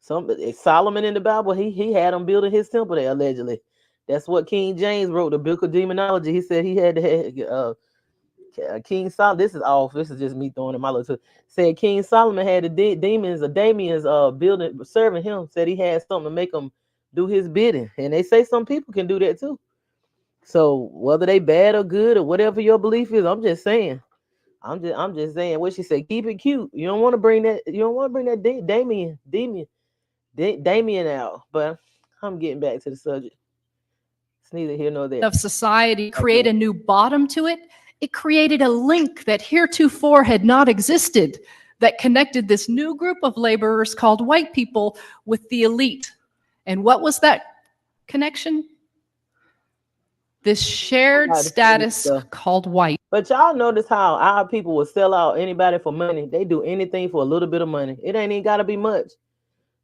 some. Solomon in the Bible, he had them building his temple there allegedly. That's what King James wrote, the book of demonology. He said he had to have, King Solomon. This is off. This is just me throwing in my little. Said King Solomon had the demons or Damians building serving him. Said he had something to make them do his bidding, and they say some people can do that too. So whether they bad or good or whatever your belief is, I'm just saying. I'm just saying what she said. Keep it cute. You don't want to bring that. You don't want to bring that Damien out. But I'm getting back to the subject. It's neither here nor there. Of society create Okay. a new bottom to it, it created a link that heretofore had not existed that connected this new group of laborers called white people with the elite. And what was that connection? This shared status called white. But y'all notice how our people will sell out anybody for money. They do anything for a little bit of money. It ain't even gotta be much.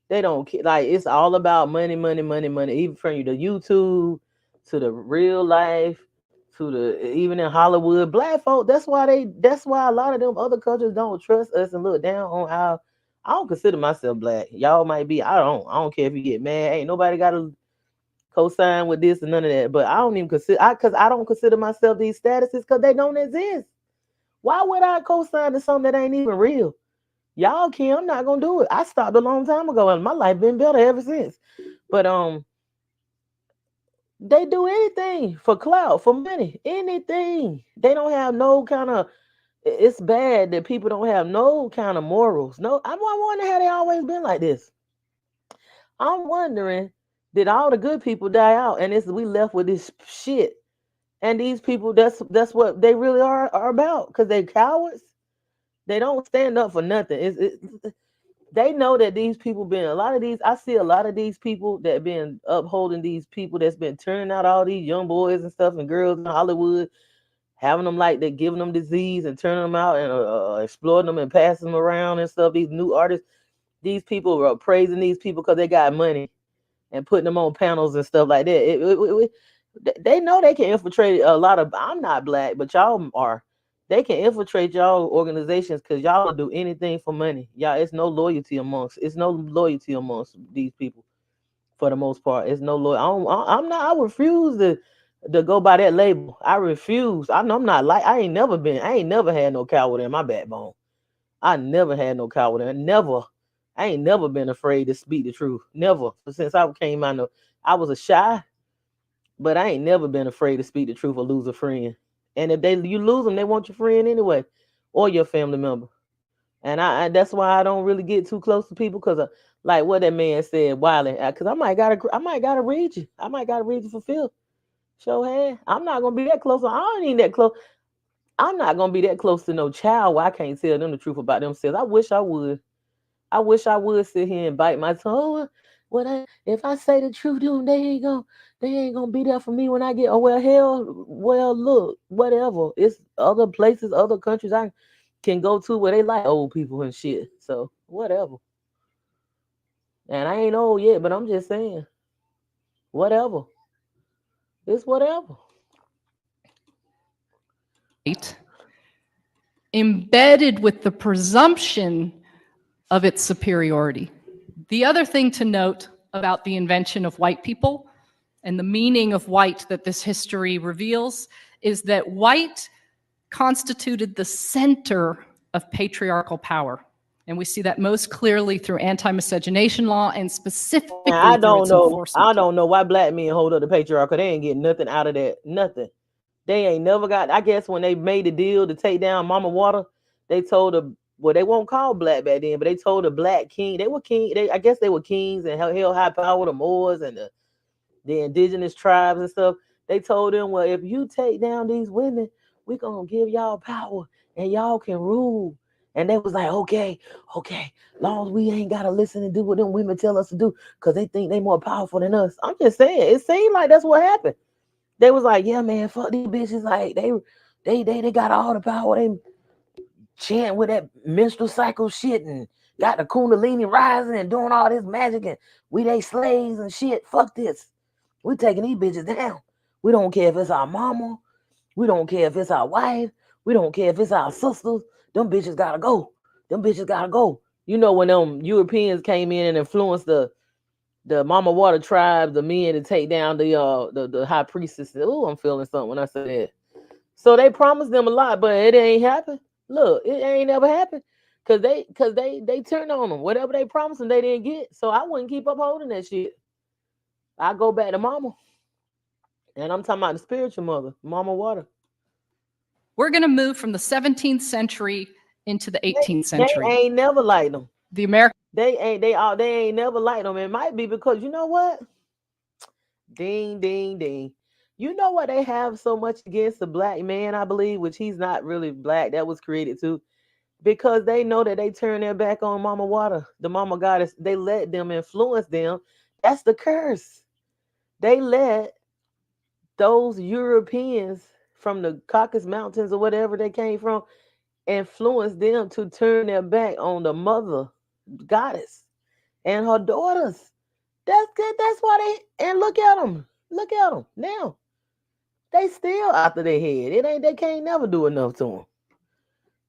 They don't like it's all about money, money, money, money. Even from you the YouTube to the real life to the even in Hollywood, black folk. That's why a lot of them other cultures don't trust us and look down on our. I don't consider myself black. Y'all might be. I don't care if you get mad. Ain't nobody got to co-sign with this and none of that. But I don't even consider. Because I don't consider myself these statuses because they don't exist. Why would I co-sign to something that ain't even real? Y'all can. I'm not gonna do it. I stopped a long time ago, and my life been better ever since. But they do anything for clout, for money, anything. They don't have no kind of. It's bad that people don't have no kind of morals. No, I wonder how they always been like this. I'm wondering, did all the good people die out, and we left with this shit? And these people, that's what they really are about, because they cowards. They don't stand up for nothing. They know that these people been a lot of these. I see a lot of these people that been upholding these people that's been turning out all these young boys and stuff and girls in Hollywood, having them like they're giving them disease and turning them out and exploiting them and passing them around and stuff. These new artists, these people are praising these people because they got money and putting them on panels and stuff like that. They know they can infiltrate a lot of. I'm not black, but y'all are. They can infiltrate y'all organizations because y'all will do anything for money. Y'all, it's no loyalty amongst. It's no loyalty amongst these people for the most part. It's no loyalty. I'm not. I refuse to go by that label. I refuse. I know I'm not like. I ain't never been. I ain't never had no coward in my backbone. I never had no coward in. Never. I ain't never been afraid to speak the truth. Never. Since I came out of, I was a shy, but I ain't never been afraid to speak the truth or lose a friend. And if you lose them, they want your friend anyway, or your family member. And that's why I don't really get too close to people because like what that man said, Wiley. Because I might gotta read you. I might gotta read you for Phil. Show hand. I'm not gonna be that close. I ain't even that close. I'm not gonna be that close to no child where I can't tell them the truth about themselves. I wish I would. I wish I would sit here and bite my tongue. If I say the truth to them, they ain't gonna be there for me when I get. Oh well, hell, well look, whatever. It's other places, other countries I can go to where they like old people and shit. So whatever. And I ain't old yet, but I'm just saying, whatever. It's whatever. Embedded with the presumption of its superiority. The other thing to note about the invention of white people and the meaning of white that this history reveals is that white constituted the center of patriarchal power. And we see that most clearly through anti-miscegenation law and specifically through its enforcement. I don't know why black men hold up the patriarchal. They ain't getting nothing out of that. Nothing. They ain't never got. I guess when they made the deal to take down Mama Water, they told her. Well, they won't call black back then, but they told the black king. They were king. I guess they were kings and held high power, the Moors and the indigenous tribes and stuff. They told them, well, if you take down these women, we gonna give y'all power and y'all can rule. And they was like, okay, long as we ain't gotta listen and do what them women tell us to do, because they think they more powerful than us. I'm just saying, it seemed like that's what happened. They was like, yeah, man, fuck these bitches. Like they got all the power. They chant with that menstrual cycle shit and got the kundalini rising and doing all this magic and we they slaves and shit. Fuck this. We taking these bitches down. We don't care if it's our mama. We don't care if it's our wife. We don't care if it's our sisters. Them bitches gotta go. Them bitches gotta go. You know when them Europeans came in and influenced the Mama Water tribe, the men to take down the high priestess. Oh, I'm feeling something when I say that. So they promised them a lot, but it ain't happened. Look, it ain't never happened. Cause they turned on them. Whatever they promised them, they didn't get. So I wouldn't keep upholding that shit. I go back to Mama. And I'm talking about the spiritual mother, Mama Water. We're going to move from the 17th century into the 18th century. They ain't never liked them. The American They ain't never liked them. It might be because you know what? Ding, ding, ding. You know what they have so much against the black man, I believe, which he's not really black. That was created too. Because they know that they turn their back on Mama Water, the Mama Goddess. They let them influence them. That's the curse. They let those Europeans from the Caucasus Mountains or whatever they came from influence them to turn their back on the Mother Goddess and her daughters. That's good. That's why and look at them. Look at them now. They still after their head. It ain't. They can't never do enough to them.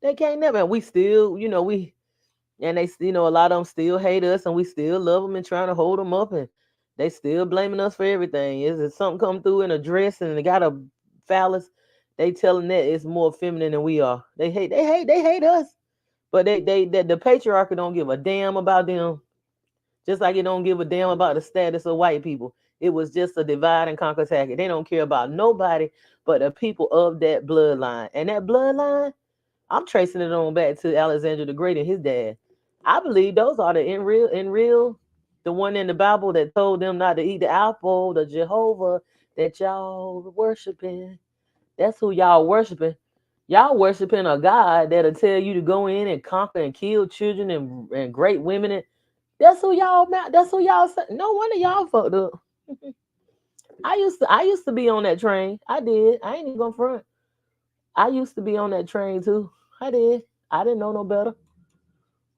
They can't never. And we still, and they, a lot of them still hate us, and we still love them and trying to hold them up, and they still blaming us for everything. Is it something come through in a dress and they got a phallus? They telling that it's more feminine than we are. They hate us, but the patriarchy don't give a damn about them. Just like it don't give a damn about the status of white people. It was just a divide and conquer tactic. They don't care about nobody but the people of that bloodline. And that bloodline, I'm tracing it on back to Alexander the Great and his dad. I believe those are the in real, the one in the Bible that told them not to eat the apple, the Jehovah that y'all worshiping. That's who y'all worshiping. Y'all worshiping a God that'll tell you to go in and conquer and kill children and great women. And that's who y'all. That's who y'all. No wonder y'all fucked up. I used to be on that train. I did. I ain't even gonna front. I used to be on that train too. I did. I didn't know no better.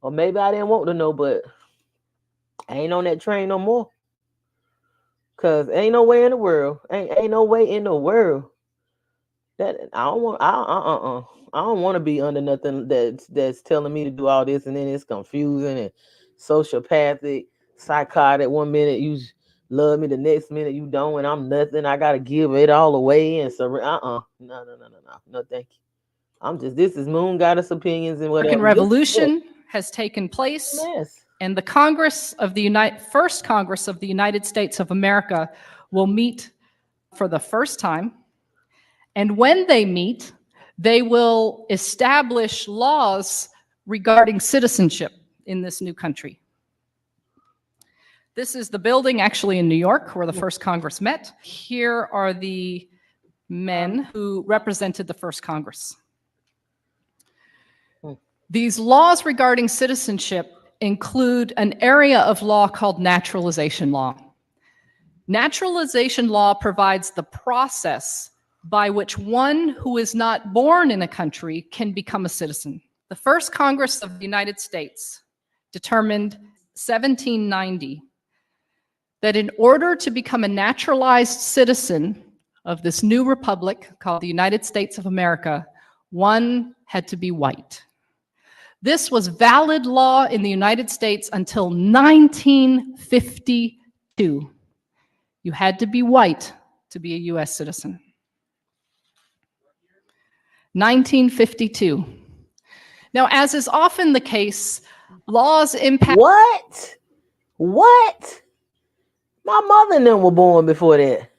Or maybe I didn't want to know, but I ain't on that train no more. Cause ain't no way in the world. Ain't no way in the world that I don't want. I don't want to be under nothing that's telling me to do all this, and then it's confusing and sociopathic, psychotic. 1 minute you love me, the next minute you don't, and I'm nothing. I gotta give it all away and no, thank you. I'm just, this is Moon Goddess opinions and whatever. American Revolution has taken place, and the First Congress of the United States of America will meet for the first time. And when they meet, they will establish laws regarding citizenship in this new country. This is the building actually in New York where the first Congress met. Here are the men who represented the first Congress. These laws regarding citizenship include an area of law called naturalization law. Naturalization law provides the process by which one who is not born in a country can become a citizen. The first Congress of the United States determined 1790 that in order to become a naturalized citizen of this new republic called the United States of America, one had to be white. This was valid law in the United States until 1952. You had to be white to be a US citizen. 1952. Now, as is often the case, laws impact... What? My mother and them were born before that.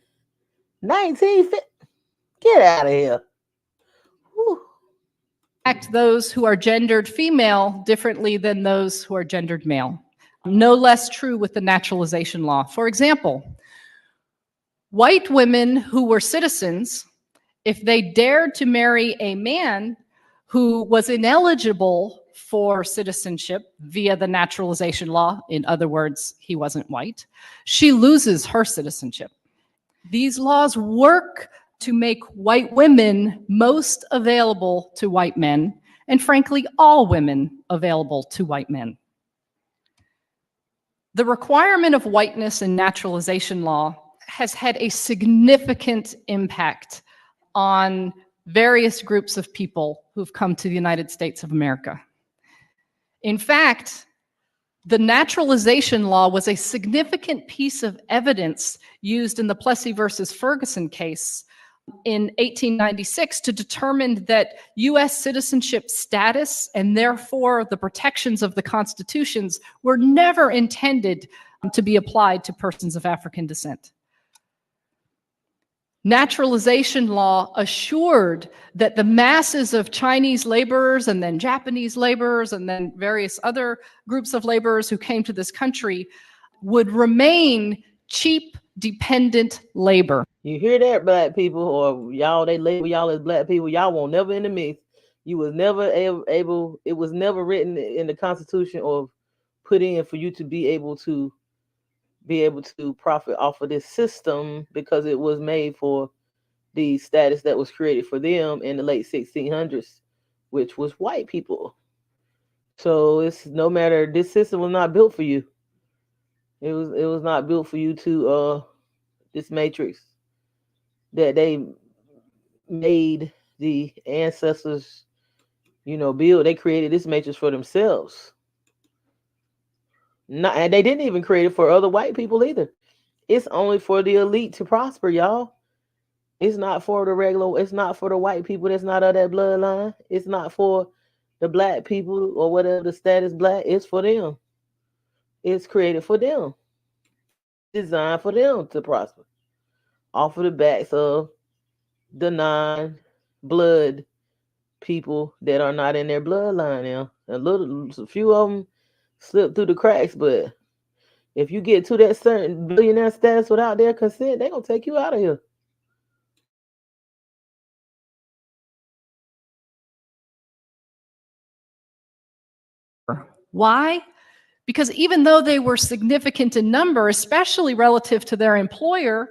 1950. Get out of here. Whew. Those who are gendered female differently than those who are gendered male. No less true with the naturalization law. For example, white women who were citizens, if they dared to marry a man who was ineligible for citizenship via the naturalization law, in other words, he wasn't white, she loses her citizenship. These laws work to make white women most available to white men, and frankly, all women available to white men. The requirement of whiteness in naturalization law has had a significant impact on various groups of people who've come to the United States of America. In fact, the naturalization law was a significant piece of evidence used in the Plessy versus Ferguson case in 1896 to determine that US citizenship status and therefore the protections of the constitutions were never intended to be applied to persons of African descent. Naturalization law assured that the masses of Chinese laborers and then Japanese laborers and then various other groups of laborers who came to this country would remain cheap, dependent labor. You hear that, black people, or y'all, they label y'all as black people. Y'all won't never in the mix. You was never able, it was never written in the Constitution or put in for you to be able to profit off of this system, because it was made for the status that was created for them in the late 1600s, which was white people. So it's no matter, this system was not built for you. It was not built for you to this matrix that they made the ancestors, build. They created this matrix for themselves. Not, and they didn't even create it for other white people either. It's only for the elite to prosper, y'all. It's not for the regular, it's not for the white people that's not of that bloodline. It's not for the black people or whatever the status black. It's for them. It's created for them. Designed for them to prosper. Off of the backs of the non-blood people that are not in their bloodline now. A few of them slip through the cracks, but if you get to that certain billionaire status without their consent, they're gonna take you out of here. Why? Because even though they were significant in number, especially relative to their employer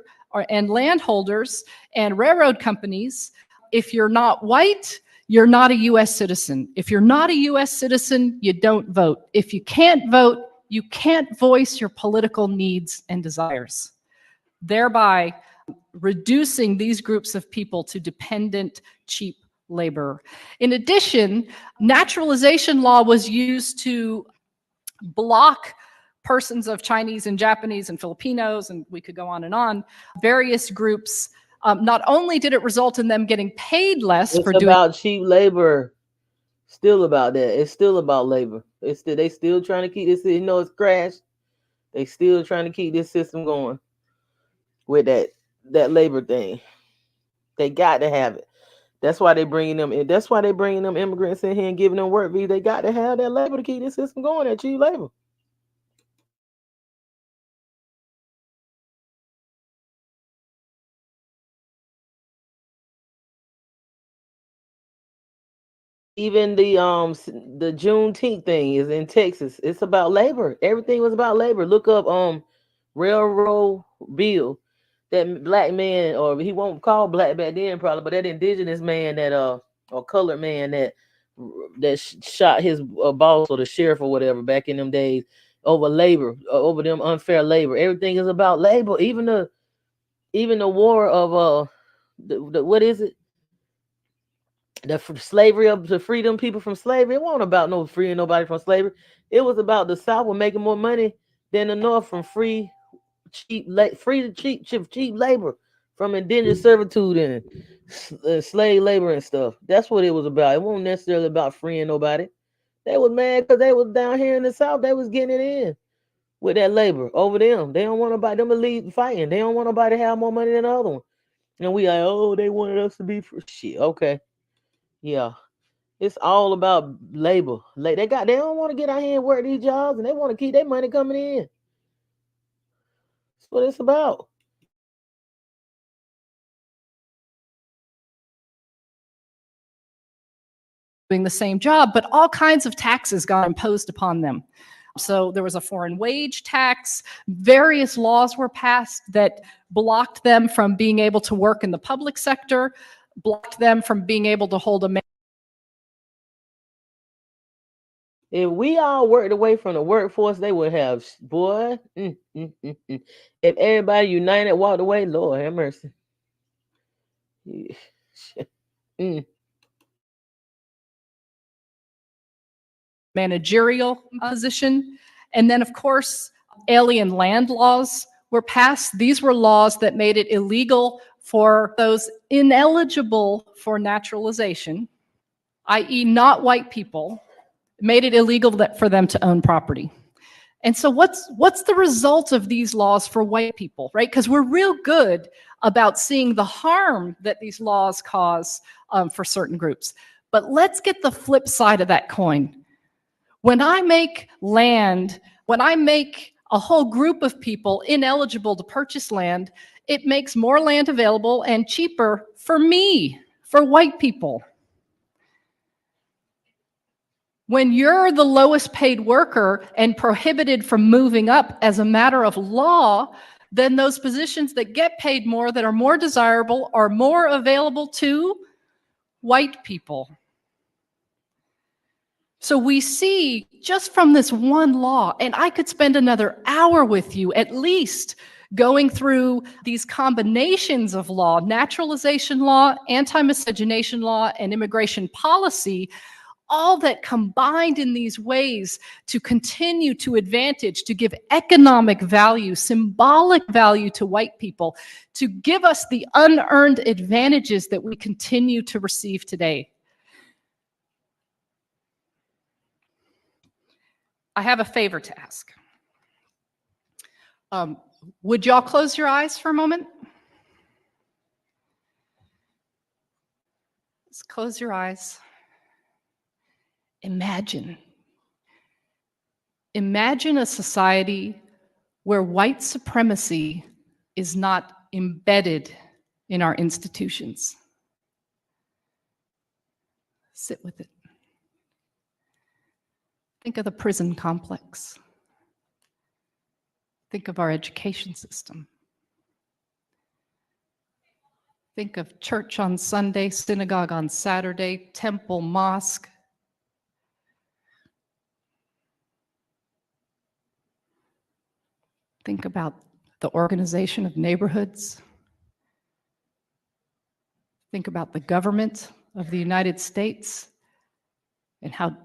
and landholders and railroad companies, if you're not white, you're not a US citizen. If you're not a US citizen, you don't vote. If you can't vote, you can't voice your political needs and desires, thereby reducing these groups of people to dependent, cheap labor. In addition, naturalization law was used to block persons of Chinese and Japanese and Filipinos, and we could go on, various groups. Not only did it result in them getting paid less it's for doing— It's about cheap labor. Still about that. It's still about labor. They still trying to keep this, it's crashed. They still trying to keep this system going with that labor thing. They got to have it. That's why they bringing them in. That's why they bringing them immigrants in here and giving them work visa. They got to have that labor to keep this system going, that cheap labor. Even the Juneteenth thing is in Texas. It's about labor. Everything was about labor. Look up railroad bill. That black man, or he won't call black back then probably, but that indigenous man that or colored man that shot his boss or the sheriff or whatever back in them days over labor, over them unfair labor. Everything is about labor. Even the war of what is it? The slavery of the freedom people from slavery. It wasn't about no freeing nobody from slavery. It was about the South were making more money than the North from cheap labor, from indentured servitude and slave labor and stuff. That's what it was about. It wasn't necessarily about freeing nobody. They was mad because they was down here in the South. They was getting it in with that labor over them. They don't want nobody them to leave fighting. They don't want nobody to have more money than the other one. And we like, oh, they wanted us to be free. Shit. Okay. Yeah. It's all about labor. They don't want to get out here and work these jobs, and they want to keep their money coming in. That's what it's about. doing the same job, but all kinds of taxes got imposed upon them. So there was a foreign wage tax. Various laws were passed that blocked them from being able to work in the public sector, blocked them from being able to hold a— If we all worked away from the workforce, they would have, boy. If everybody united walked away, Lord have mercy. managerial position. And then, of course, alien land laws were passed. These were laws that made it illegal for those ineligible for naturalization, i.e. not white people, made it illegal for them to own property. And so what's the result of these laws for white people, right? Because we're real good about seeing the harm that these laws cause for certain groups. But let's get the flip side of that coin. When I make a whole group of people ineligible to purchase land, it makes more land available and cheaper for me, for white people. When you're the lowest paid worker and prohibited from moving up as a matter of law, then those positions that get paid more, that are more desirable, are more available to white people. So we see just from this one law, and I could spend another hour with you at least going through these combinations of law, naturalization law, anti-miscegenation law, and immigration policy, all that combined in these ways to continue to advantage, to give economic value, symbolic value to white people, to give us the unearned advantages that we continue to receive today. I have a favor to ask. Would y'all close your eyes for a moment? Just close your eyes. Imagine a society where white supremacy is not embedded in our institutions. Sit with it. Think of the prison complex. Think of our education system. Think of church on Sunday, synagogue on Saturday, temple, mosque. Think about the organization of neighborhoods. Think about the government of the United States and how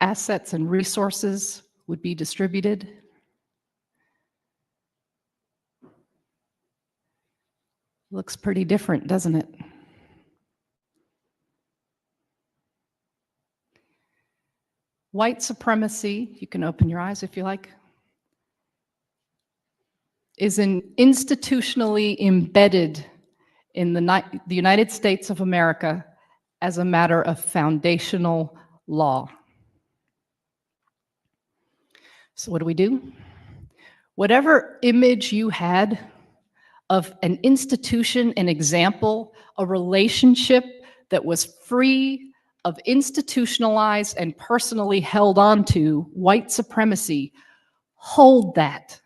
assets and resources would be distributed. Looks pretty different, doesn't it? White supremacy, you can open your eyes if you like, is institutionally embedded in the United States of America as a matter of foundational law. So what do? Whatever image you had of an institution, an example, a relationship that was free of institutionalized and personally held onto white supremacy, hold that.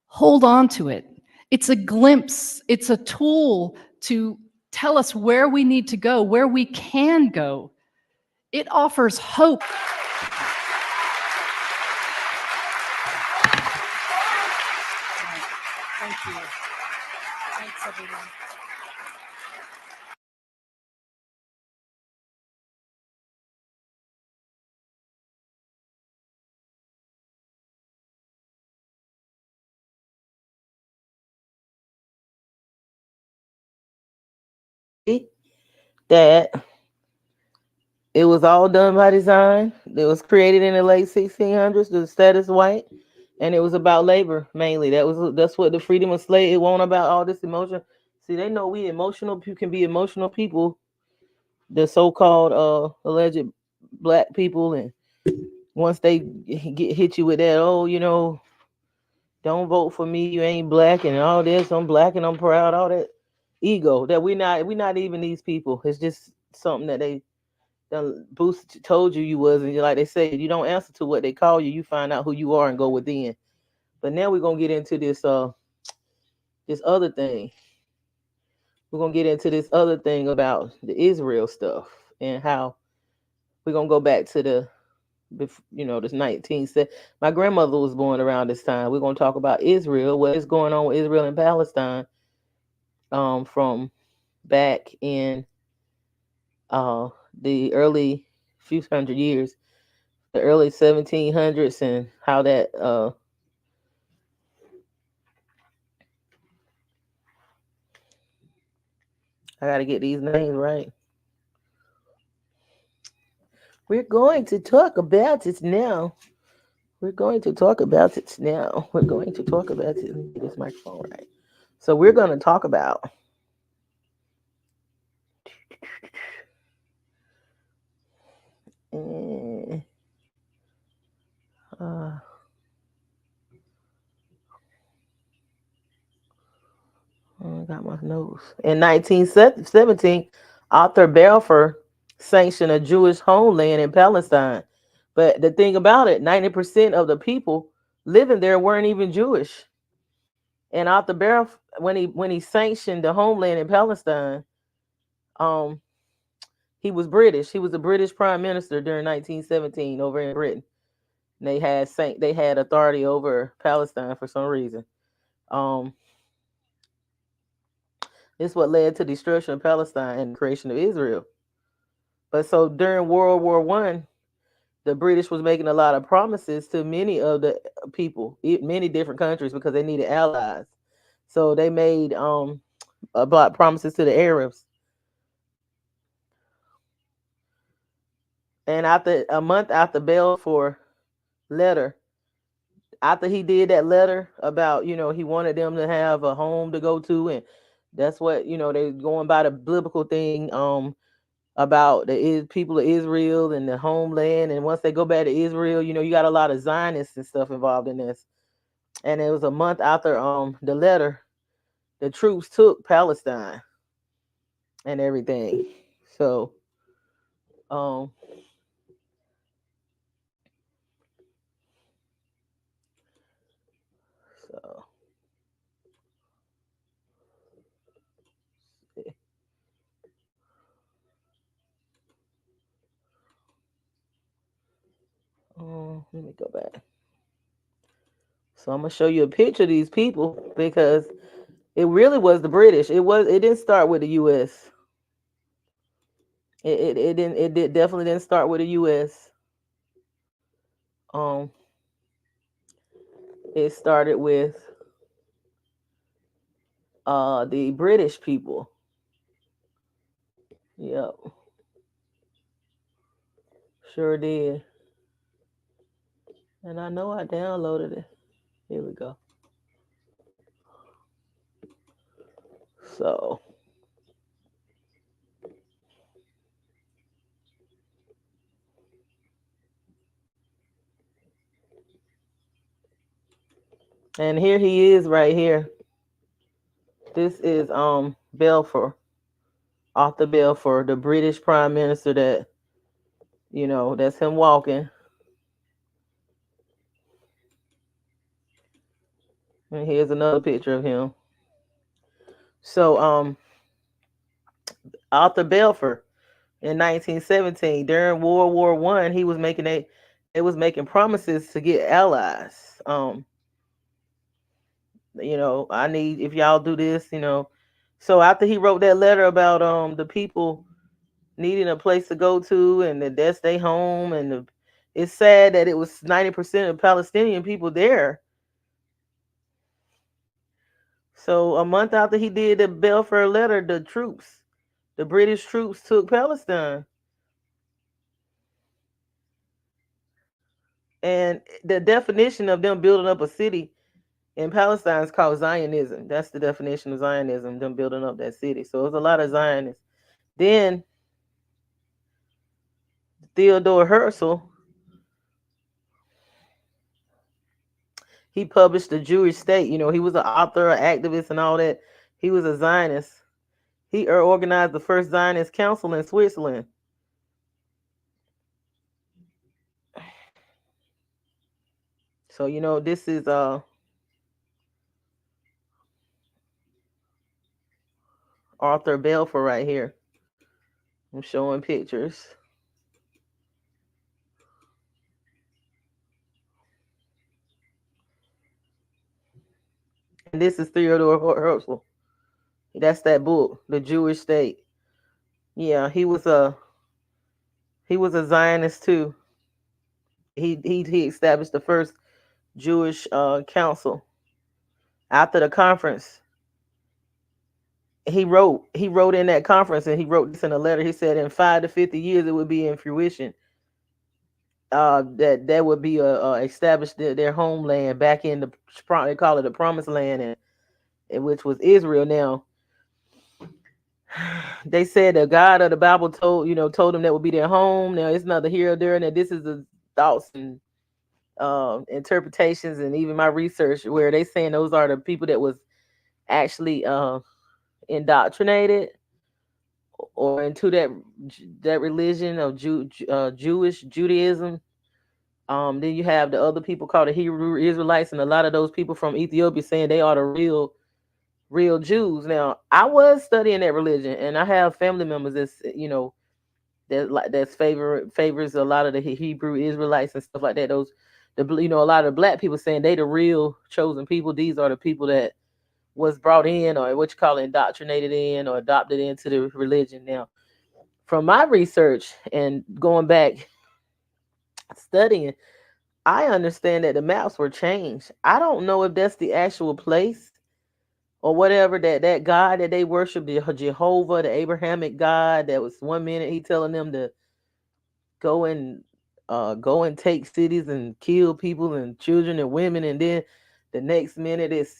Hold on to it. It's a glimpse, it's a tool to tell us where we need to go, where we can go. It offers hope. Thank you. Thanks, everyone. That it was all done by design. It was created in the late 1600s, the status white, and it was about labor mainly. That's what the freedom of slave. It wasn't about all this emotion. See, they know we emotional. You can be emotional people. The so-called alleged black people, and once they hit you with that, oh, don't vote for me, you ain't black, and all this, I'm black and I'm proud, all that ego that we're not even these people. It's just something that they boost told you was, and like they say, you don't answer to what they call you, you find out who you are and go within. But now we're gonna get into this other thing. We're gonna get into this other thing about the Israel stuff and how we're gonna go back to this 19th. My grandmother was born around this time. We're gonna talk about Israel, what is going on with Israel and Palestine, from back in the early few hundred years, the early 1700s, and how that I got to get these names right. We're going to talk about it now. We're going to talk about it now. We're going to talk about it. Let me get this microphone right. So we're going to talk about uh, uh, I got my notes. In 1917, Arthur Balfour sanctioned a Jewish homeland in Palestine. But the thing about it, 90% of the people living there weren't even Jewish. And Arthur Balfour, when he sanctioned the homeland in Palestine, um, he was British. He was the British Prime Minister during 1917 over in Britain. And they had authority over Palestine for some reason. Um, this is what led to destruction of Palestine and the creation of Israel. But so during World War One, the British was making a lot of promises to many of the people, many different countries, because they needed allies. So they made a lot of promises to the Arabs. And after a month after Balfour letter, after he did that letter about, he wanted them to have a home to go to, and that's what, they're going by the biblical thing, about the people of Israel and the homeland. And once they go back to Israel, you got a lot of Zionists and stuff involved in this. And it was a month after the letter, the troops took Palestine and everything. So um so let me go back. So I'm gonna show you a picture of these people because it really was the British. It didn't start with the US. It definitely didn't start with the US. Um it started with the British people. Yep, sure did. And I know I downloaded it. Here we go. So and here he is right here. This is Balfour, Arthur Balfour, the British Prime Minister that, that's him walking. And here's another picture of him. So Arthur Balfour in 1917 during World War One, he was making it was making promises to get allies. I need, if y'all do this, So after he wrote that letter about the people needing a place to go to and that's their home, and it's sad that it was 90% of Palestinian people there. So a month after he did the Balfour letter, the British troops took Palestine. And the definition of them building up a city in Palestine is called Zionism. That's the definition of Zionism, them building up that city. So it's a lot of Zionists. Then Theodore Herzl, he published The Jewish State. He was an author, an activist, and all that. He was a Zionist. He organized the first Zionist council in Switzerland. So this is Arthur Balfour right here. I'm showing pictures. And this is Theodore Herzl. That's that book, The Jewish State. Yeah, he was a Zionist too. He established the first Jewish council. After the conference, he wrote in that conference, and he wrote this in a letter. He said in 5 to 50 years it would be in fruition. that would be established their homeland back in they call it the promised land, and which was Israel. Now they said the God of the Bible told them that would be their home. Now it's neither here or there, and that this is the thoughts and interpretations, and even my research where they saying those are the people that was actually indoctrinated or into that religion of Jewish Judaism. Then you have the other people called the Hebrew Israelites, and a lot of those people from Ethiopia saying they are the real Jews. Now, I was studying that religion, and I have family members that's favors a lot of the Hebrew Israelites and stuff like that. A lot of the black people saying they the real chosen people. These are the people that was brought in, or what you call it, indoctrinated in, or adopted into the religion. Now, from my research and going back studying, I understand that the maps were changed. I don't know if that's the actual place or whatever that God that they worship, the Jehovah, the Abrahamic God. That was one minute he telling them to go and go and take cities and kill people and children and women, and then the next minute it's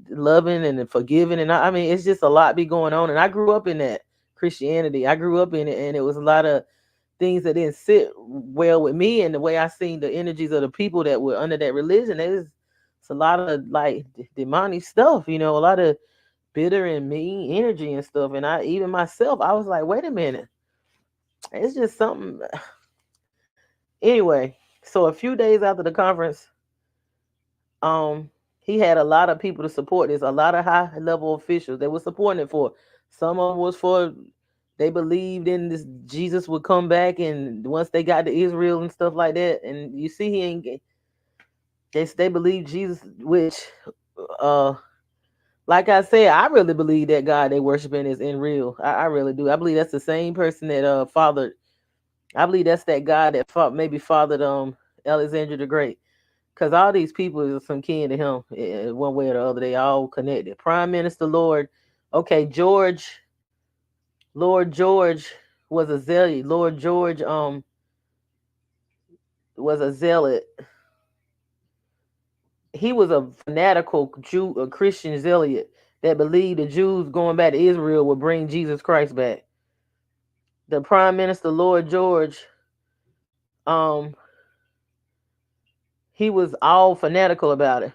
loving and forgiving, and I mean it's just a lot be going on. And I grew up in that Christianity. I grew up in it, and it was a lot of things that didn't sit well with me, and the way I seen the energies of the people that were under that religion. It's a lot of like demonic stuff, a lot of bitter and mean energy and stuff. And I even myself, I was like, wait a minute, it's just something. Anyway, so a few days after the conference, um, he had a lot of people to support this, a lot of high level officials that were supporting it for. Some of them was for they believed in this Jesus would come back, and once they got to Israel and stuff like that. And you see, he ain't. They believe Jesus, which, uh, like I said, I really believe that God they worshiping is in real. I really do. I believe that's the same person that fathered. I believe that's that God that maybe fathered Alexander the Great. Because all these people are some kin to him one way or the other. They all connected. Prime Minister Lord, okay, Lord George was a zealot. Lord George was a zealot. He was a fanatical Jew, a Christian zealot that believed the Jews going back to Israel would bring Jesus Christ back. The Prime Minister Lord George, um, he was all fanatical about it.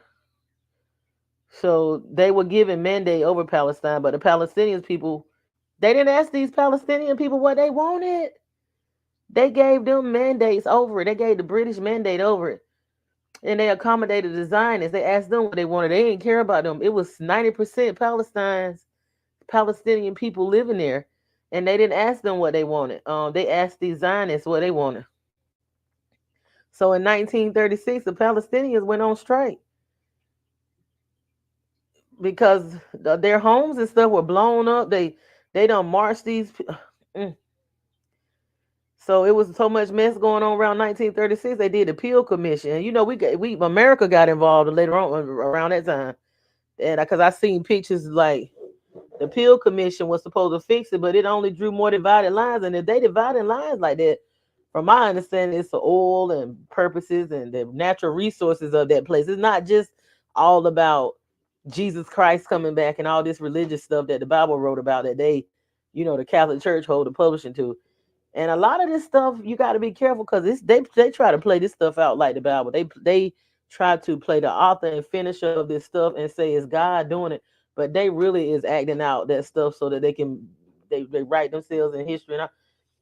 So they were given mandate over Palestine, but the Palestinians people, they didn't ask these Palestinian people what they wanted. They gave them mandates over it. They gave the British mandate over it. And they accommodated the Zionists. They asked them what they wanted. They didn't care about them. It was 90% Palestinian people living there. And they didn't ask them what they wanted. They asked these Zionists what they wanted. So in 1936, the Palestinians went on strike because their homes and stuff were blown up. They done marched these. So it was so much mess going on around 1936. They did the Peel Commission. We America got involved later on around that time, and because I seen pictures like the Peel Commission was supposed to fix it, but it only drew more divided lines. And if they divided lines like that, from my understanding, it's the oil and purposes and the natural resources of that place. It's not just all about Jesus Christ coming back and all this religious stuff that the Bible wrote about that the Catholic Church hold the publishing to. And a lot of this stuff you got to be careful because they try to play this stuff out like the Bible. They try to play the author and finisher of this stuff and say it's God doing it, but they really is acting out that stuff so that they write themselves in history.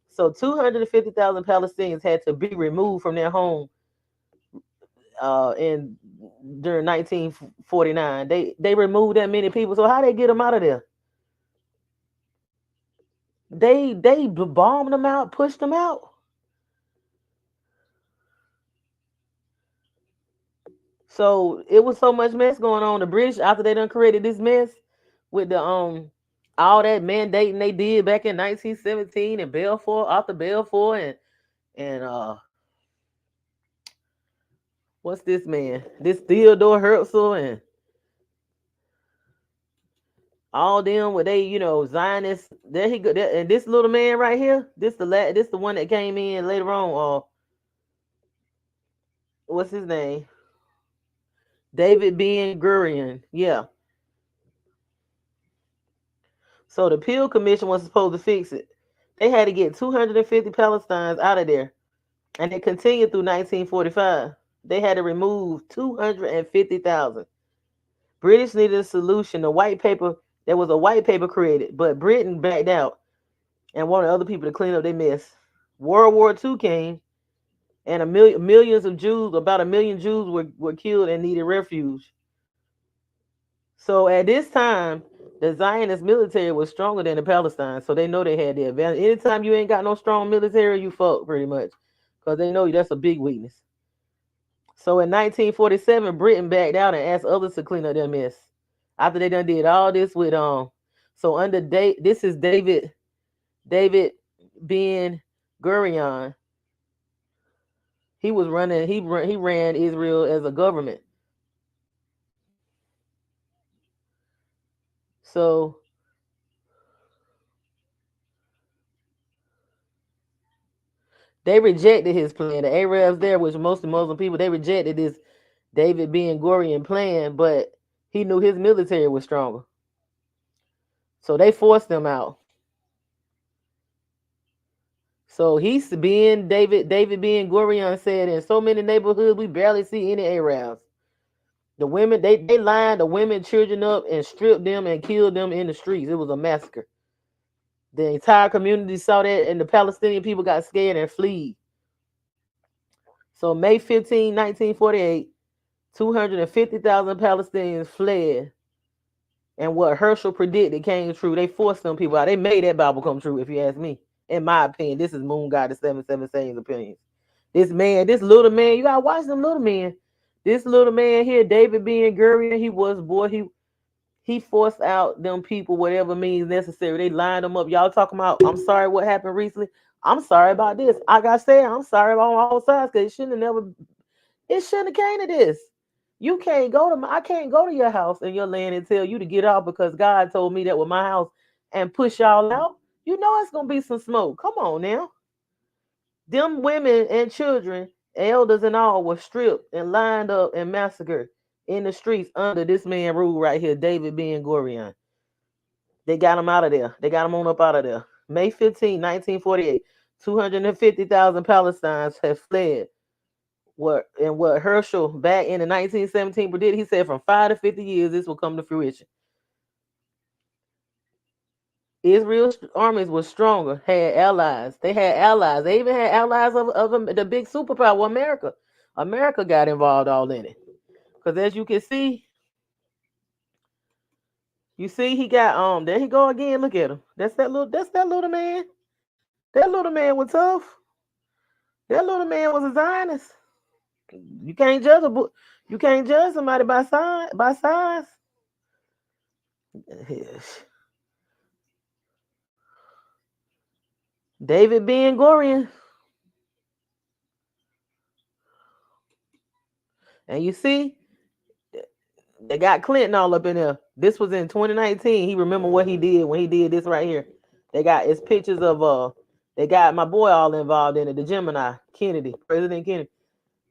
So 250,000 Palestinians had to be removed from their home in during 1949. They removed that many people. So how they get them out of there? They bombed them out, pushed them out. So it was so much mess going on. The British, after they done created this mess with the all that mandating they did back in 1917 and Balfour, after Balfour, and what's this man? This Theodore Herzl and All them with they, Zionists. There he go. And this little man right here, this the one that came in later on. What's his name? David Ben Gurion. Yeah. So the Peel Commission was supposed to fix it. They had to get 250 Palestinians out of there, and it continued through 1945. They had to remove 250,000. British needed a solution. There was a white paper created, but Britain backed out and wanted other people to clean up their mess. World War II came, and millions of Jews, about 1 million Jews, were killed and needed refuge. So at this time, the Zionist military was stronger than the Palestine, so they know they had the advantage. Anytime you ain't got no strong military, you fuck pretty much, because they know that's a big weakness. So in 1947, Britain backed out and asked others to clean up their mess. After they done did all this with so under this is David Ben Gurion. He was running. He ran Israel as a government. So they rejected his plan. The Arabs there, which mostly Muslim people, they rejected this David Ben Gurion plan, but he knew his military was stronger. So they forced them out. So David Ben Gurion said, in so many neighborhoods, we barely see any Arabs. The women, they lined the women, children up and stripped them and killed them in the streets. It was a massacre. The entire community saw that, and the Palestinian people got scared and fled. So May 15, 1948, 250,000 Palestinians fled. And what Herschel predicted came true. They forced them people out. They made that Bible come true, if you ask me. In my opinion, this is Moon God the 777's opinions. This little man, you gotta watch them little men. This little man here, David Ben Gurion, he forced out them people whatever means necessary. They lined them up. Y'all talking about, I'm sorry what happened recently. I'm sorry about this. Like I said, I'm sorry on all sides, because it shouldn't have came to this. I can't go to your house and your land and tell you to get out because God told me that with my house and push y'all out. You know it's gonna be some smoke. Come on now. Them women and children, elders and all, were stripped and lined up and massacred in the streets under this man rule right here, David Ben Gurion. They got him out of there. They got him on up out of there. May 15, 1948, 250,000 Palestinians have fled. What Herschel back in the 1917 predicted, he said from 5 to 50 years this will come to fruition. Israel's armies were stronger, had allies. They had allies. They even had allies of the big superpower, America. America got involved all in it. Because as you can see, he got there he go again. Look at him. That's that little man. That little man was tough. That little man was a Zionist. You can't judge somebody by size. David Ben Gurion. And you see, they got Clinton all up in there. This was in 2019. He remember what he did when he did this right here. They got his pictures of they got my boy all involved in it, the Gemini, Kennedy, President Kennedy.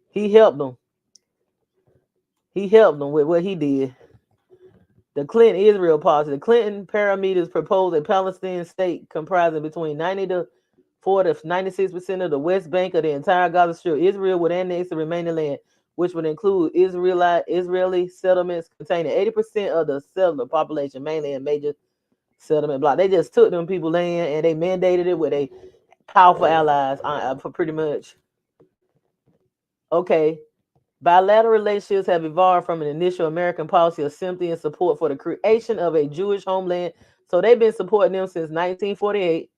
He helped them. He helped them with what he did. The Clinton Israel policy. The Clinton parameters proposed a Palestinian state comprising between 94 to 96% of the West Bank of the entire Gaza Strip. Israel would annex the remaining land, which would include Israeli settlements containing 80% of the settler population, mainly in major settlement block. They just took them people land and they mandated it with a powerful allies for pretty much. Okay. Bilateral relationships have evolved from an initial American policy of sympathy and support for the creation of a Jewish homeland. So they've been supporting them since 1948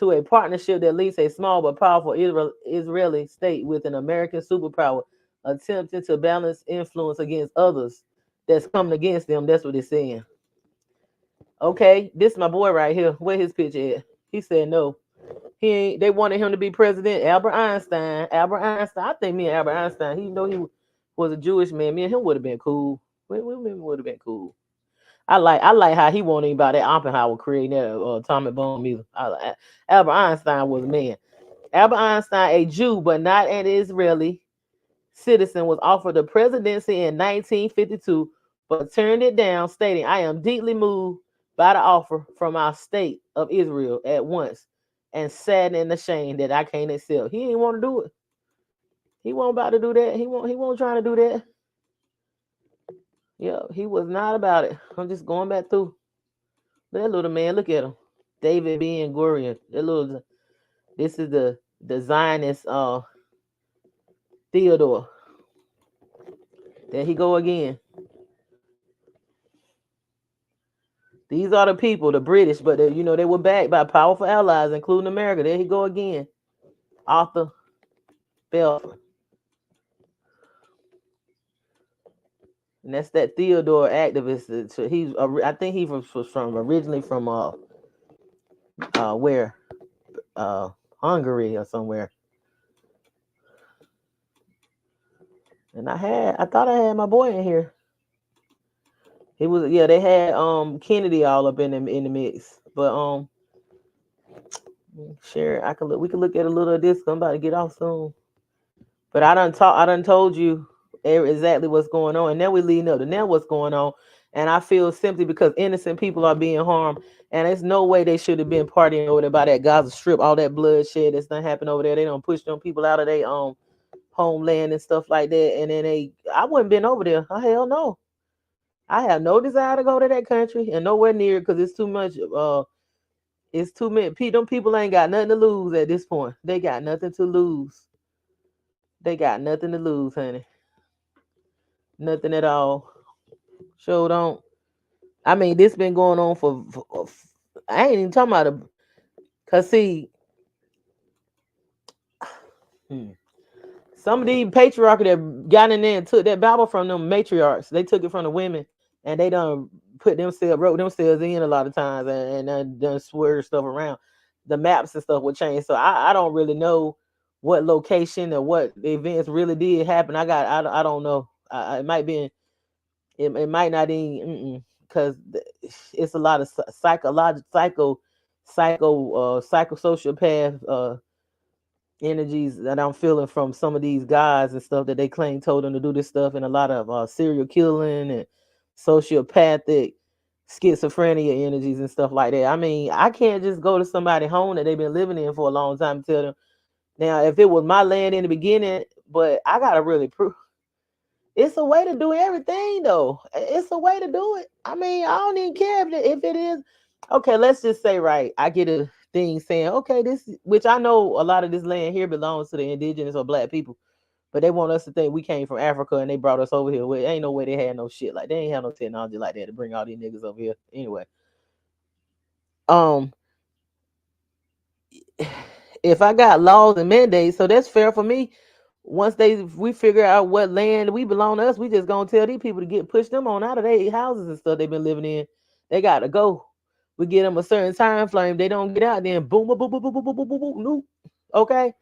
to a partnership that leads a small but powerful Israeli state with an American superpower, attempting to balance influence against others that's coming against them. That's what they're saying. Okay, this is my boy right here. Where his picture at? He said no. He ain't. They wanted him to be president. Albert Einstein. I think me and Albert Einstein, he know he was a Jewish man. Me and him would have been cool. We would have been cool. I like how he won't even about that Oppenheimer creating that atomic bomb either. Albert Einstein was a man. Albert Einstein, a Jew but not an Israeli citizen, was offered the presidency in 1952 but turned it down, stating, "I am deeply moved by the offer from our state of Israel at once and saddened and ashamed that I can't accept." He didn't want to do it. He wasn't about to do that. He won't trying to do that. Yeah, he was not about it. I'm just going back through. That little man, look at him. David Ben Gurion. That little this is the Zionist Theodore. There he go again. These are the people, the British, but they were backed by powerful allies, including America. There he go again. Arthur Belfer. And that's that Theodore activist. So I think he was from originally from where Hungary or somewhere. And I thought I had my boy in here. He was they had Kennedy all up in the mix, but sure we could look at a little of this. I'm about to get off soon. But I done told you exactly what's going on, and now we leading up to now what's going on, and I feel simply because innocent people are being harmed, and there's no way they should have been partying over there by that Gaza Strip, all that bloodshed that's done happened over there. They don't push them people out of their homeland and stuff like that, and then I wouldn't been over there. Oh, hell no, I have no desire to go to that country and nowhere near because it's too much. It's too many. Them people ain't got nothing to lose at this point. They got nothing to lose. They got nothing to lose, honey. Nothing at all. Sure don't. I mean, this been going on for I ain't even talking about cause see, hmm, some of these patriarchs that got in there and took that Bible from them matriarchs, they took it from the women, and they done wrote themselves in a lot of times, and done swear stuff around. The maps and stuff would change, so I don't really know what location or what events really did happen. I don't know. It might be. It might not even because it's a lot of psychosocial path energies that I'm feeling from some of these guys and stuff that they claim told them to do this stuff, and a lot of serial killing and sociopathic schizophrenia energies and stuff like that. I mean, I can't just go to somebody's home that they've been living in for a long time and tell them. Now, if it was my land in the beginning, but I gotta really prove it's a way to do everything, though. It's a way to do it. I mean, I don't even care if it is. Okay, let's just say, right, I get a thing saying, okay, which I know a lot of this land here belongs to the indigenous or black people, but they want us to think we came from Africa and they brought us over here. Well, ain't no way they had no shit like they ain't have no technology like that to bring all these niggas over here. Anyway, um, if I got laws and mandates, so that's fair for me. Once we figure out what land we belong to us, we just gonna tell these people to push them on out of their houses and stuff they've been living in. They gotta go. We get them a certain time frame. They don't get out, then boom, boom, boom, boom, boom, boom, boom, boom, boom, boom, boom. Okay,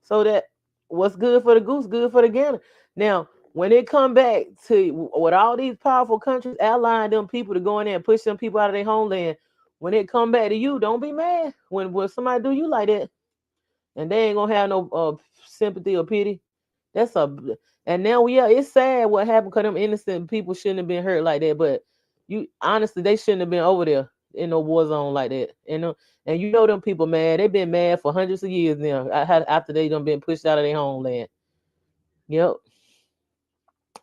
so that what's good for the goose, good for the gander. Now, when it come back to with all these powerful countries allying them people to go in there and push them people out of their homeland, when it come back to you, don't be mad when somebody do you like that, and they ain't gonna have no sympathy or pity. That's a and now yeah, it's sad what happened because them innocent people shouldn't have been hurt like that. But you honestly, they shouldn't have been over there in no war zone like that. And you know them people mad. They've been mad for hundreds of years now. After they done been pushed out of their homeland. Yep.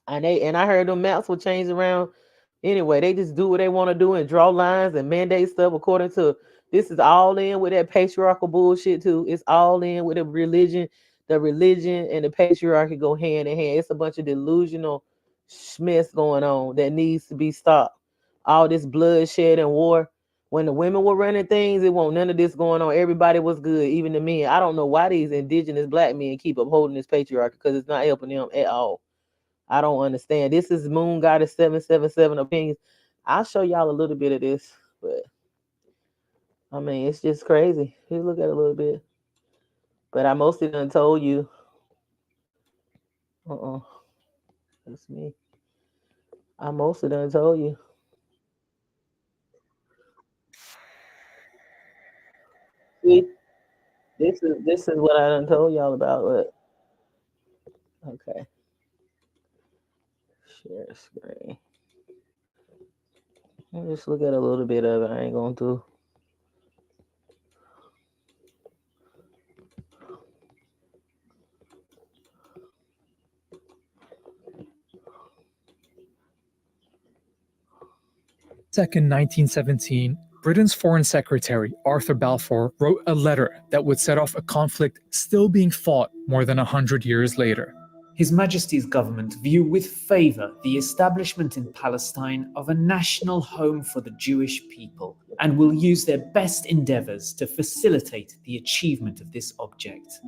And I heard them maps will change around. Anyway, they just do what they want to do and draw lines and mandate stuff according to this is all in with that patriarchal bullshit too. It's all in with the religion. The religion and the patriarchy go hand in hand. It's a bunch of delusional mess going on that needs to be stopped. All this bloodshed and war. When the women were running things, it won't none of this going on. Everybody was good, even the men. I don't know why these indigenous black men keep upholding this patriarchy because it's not helping them at all. I don't understand. This is Moon Goddess 777 opinions. I'll show y'all a little bit of this, but I mean it's just crazy. Here, look at it a little bit. But I mostly done told you. That's me. I mostly done told you. See, this is what I done told y'all about. But okay, share screen. Let me just look at a little bit of it. I ain't gonna do. Second, 1917, Britain's Foreign Secretary, Arthur Balfour, wrote a letter that would set off a conflict still being fought more than 100 years later. His Majesty's government view with favour the establishment in Palestine of a national home for the Jewish people and will use their best endeavours to facilitate the achievement of this object.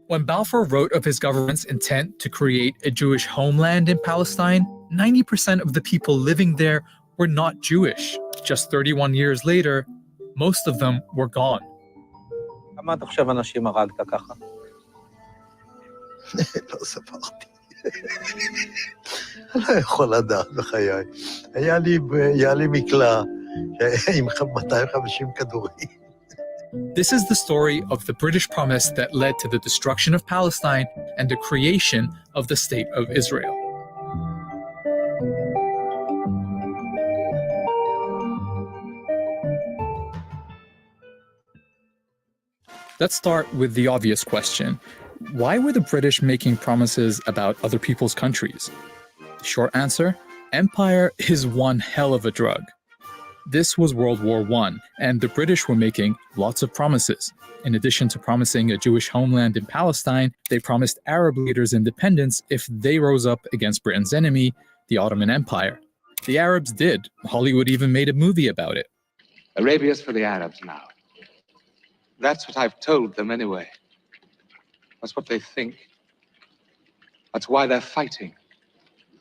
When Balfour wrote of his government's intent to create a Jewish homeland in Palestine, 90% of the people living there were not Jewish. Just 31 years later, most of them were gone. כמה אתה חושב אנשים הרגת ככה? לא ספרתי. אני לא יכול לדעת בחיי. היה לי מקלע עם 250 כדורים. This is the story of the British promise that led to the destruction of Palestine and the creation of the State of Israel. Let's start with the obvious question. Why were the British making promises about other people's countries? The short answer, empire is one hell of a drug. This was World War I, and the British were making lots of promises. In addition to promising a Jewish homeland in Palestine, they promised Arab leaders independence if they rose up against Britain's enemy, the Ottoman Empire. The Arabs did. Hollywood even made a movie about it. Arabia's for the Arabs now. That's what I've told them anyway. That's what they think. That's why they're fighting.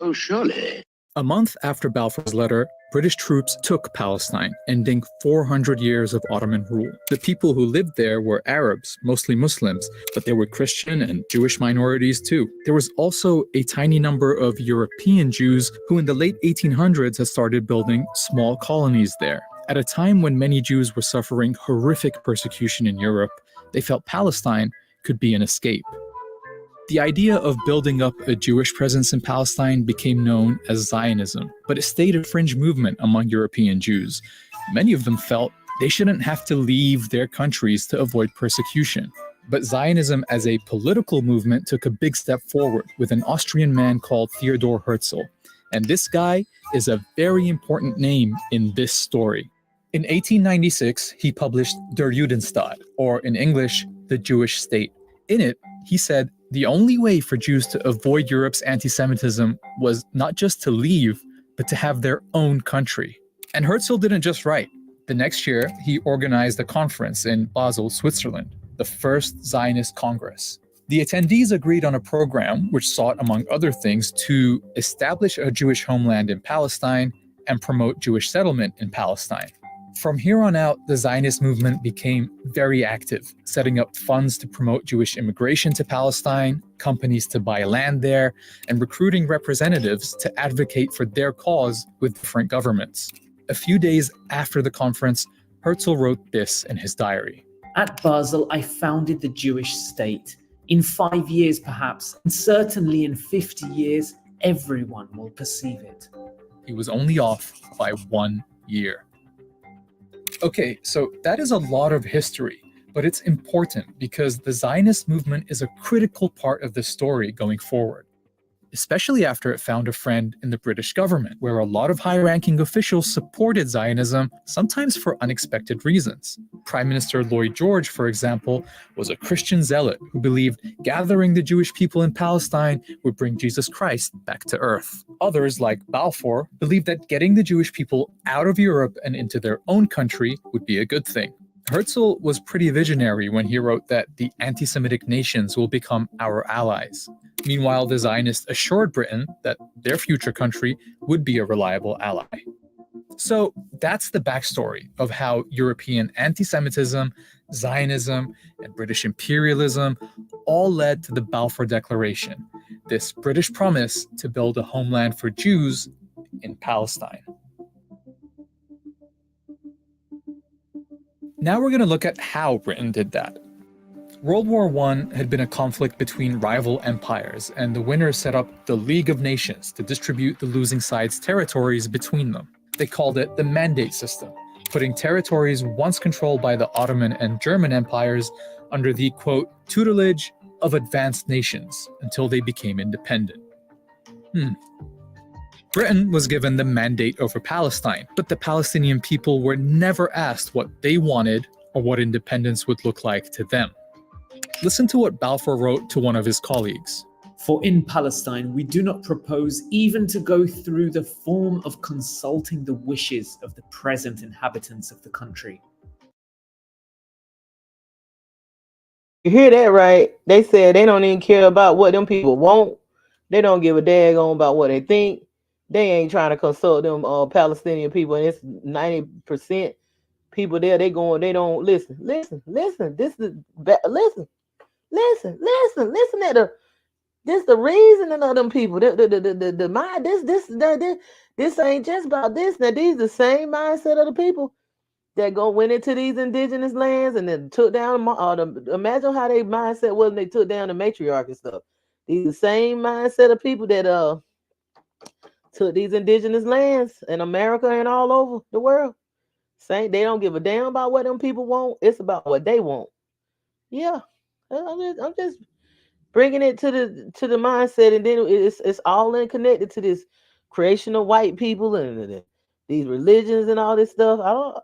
Oh, surely. A month after Balfour's letter, British troops took Palestine, ending 400 years of Ottoman rule. The people who lived there were Arabs, mostly Muslims, but there were Christian and Jewish minorities too. There was also a tiny number of European Jews who in the late 1800s had started building small colonies there. At a time when many Jews were suffering horrific persecution in Europe, they felt Palestine could be an escape. The idea of building up a Jewish presence in Palestine became known as Zionism, but it stayed a fringe movement among European Jews. Many of them felt they shouldn't have to leave their countries to avoid persecution. But Zionism as a political movement took a big step forward with an Austrian man called Theodor Herzl. And this guy is a very important name in this story. In 1896, he published Der Judenstaat, or in English, the Jewish State. In it, he said the only way for Jews to avoid Europe's anti-Semitism was not just to leave, but to have their own country. And Herzl didn't just write. The next year, he organized a conference in Basel, Switzerland, the first Zionist Congress. The attendees agreed on a program which sought, among other things, to establish a Jewish homeland in Palestine and promote Jewish settlement in Palestine. From here on out, the Zionist movement became very active, setting up funds to promote Jewish immigration to Palestine, companies to buy land there, and recruiting representatives to advocate for their cause with different governments. A few days after the conference, Herzl wrote this in his diary. At Basel, I founded the Jewish state. In 5 years, perhaps, and certainly in 50 years, everyone will perceive it. He was only off by 1 year. Okay, so that is a lot of history, but it's important because the Zionist movement is a critical part of the story going forward, especially after it found a friend in the British government, where a lot of high-ranking officials supported Zionism, sometimes for unexpected reasons. Prime Minister Lloyd George, for example, was a Christian zealot who believed gathering the Jewish people in Palestine would bring Jesus Christ back to earth. Others, like Balfour, believed that getting the Jewish people out of Europe and into their own country would be a good thing. Herzl was pretty visionary when he wrote that the anti-Semitic nations will become our allies. Meanwhile, the Zionists assured Britain that their future country would be a reliable ally. So that's the backstory of how European anti-Semitism, Zionism, and British imperialism all led to the Balfour Declaration, this British promise to build a homeland for Jews in Palestine. Now we're going to look at how Britain did that. World War I had been a conflict between rival empires, and the winners set up the League of Nations to distribute the losing side's territories between them. They called it the Mandate System, putting territories once controlled by the Ottoman and German empires under the, quote, tutelage of advanced nations until they became independent. Britain was given the mandate over Palestine, but the Palestinian people were never asked what they wanted or what independence would look like to them. Listen to what Balfour wrote to one of his colleagues. For in Palestine, we do not propose even to go through the form of consulting the wishes of the present inhabitants of the country. You hear that, right? They said they don't even care about what them people want. They don't give a daggone about what they think. They ain't trying to consult them Palestinian people, and it's 90% people there. They don't listen. This is listen at the reasoning of them people. The mind. This ain't just about this. Now these the same mindset of the people that went into these indigenous lands and then took down. Imagine how they mindset was when they took down the matriarch and stuff. These the same mindset of people that took these indigenous lands in America and all over the world. Saying they don't give a damn about what them people want. It's about what they want. Yeah, I'm just bringing it to the mindset, and then it's all in connected to this creation of white people and these religions and all this stuff.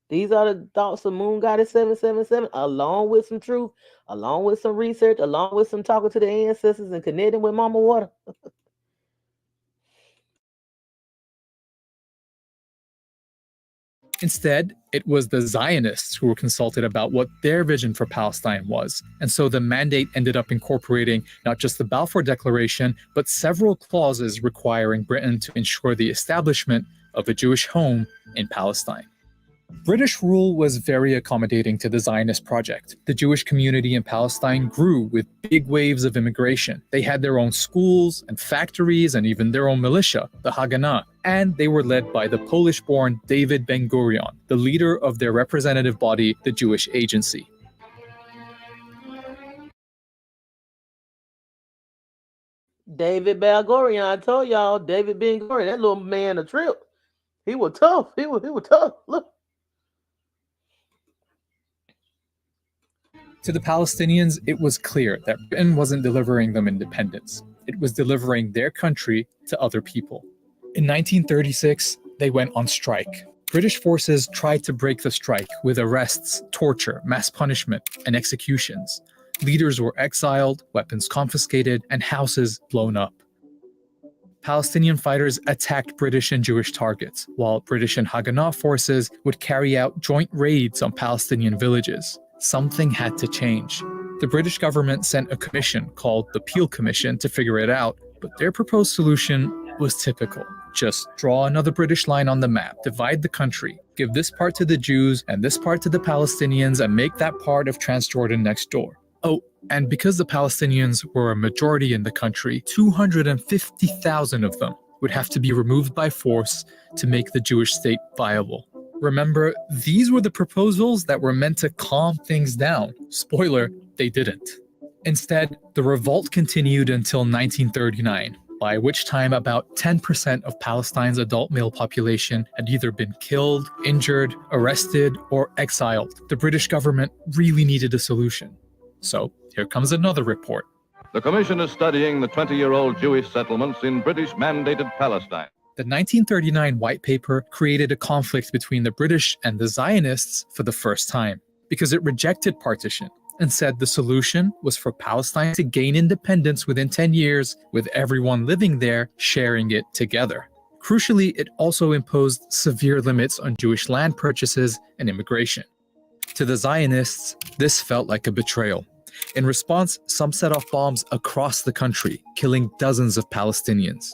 These are the thoughts of Moon Goddess 777, along with some truth, along with some research, along with some talking to the ancestors and connecting with Mama Water. Instead, it was the Zionists who were consulted about what their vision for Palestine was, and so the mandate ended up incorporating not just the Balfour Declaration, but several clauses requiring Britain to ensure the establishment of a Jewish home in Palestine. British rule was very accommodating to the Zionist project. The Jewish community in Palestine grew with big waves of immigration. They had their own schools and factories and even their own militia, the Haganah, and they were led by the Polish-born David Ben-Gurion, the leader of their representative body, the Jewish Agency. David Ben-Gurion, I told y'all, David Ben-Gurion, that little man a trip. He was tough. He was tough. Look. To the Palestinians, it was clear that Britain wasn't delivering them independence. It was delivering their country to other people. In 1936, they went on strike. British forces tried to break the strike with arrests, torture, mass punishment, and executions. Leaders were exiled, weapons confiscated, and houses blown up. Palestinian fighters attacked British and Jewish targets, while British and Haganah forces would carry out joint raids on Palestinian villages. Something had to change. The British government sent a commission called the Peel Commission to figure it out, but their proposed solution was typical. Just draw another British line on the map, divide the country, give this part to the Jews and this part to the Palestinians, and make that part of Transjordan next door. Oh, and because the Palestinians were a majority in the country, 250,000 of them would have to be removed by force to make the Jewish state viable. Remember, these were the proposals that were meant to calm things down. Spoiler, they didn't. Instead, the revolt continued until 1939, by which time about 10% of Palestine's adult male population had either been killed, injured, arrested, or exiled. The British government really needed a solution. So, here comes another report. The Commission is studying the 20-year-old Jewish settlements in British-mandated Palestine. The 1939 White Paper created a conflict between the British and the Zionists for the first time, because it rejected partition and said the solution was for Palestine to gain independence within 10 years, with everyone living there sharing it together. Crucially, it also imposed severe limits on Jewish land purchases and immigration. To the Zionists, this felt like a betrayal. In response, some set off bombs across the country, killing dozens of Palestinians.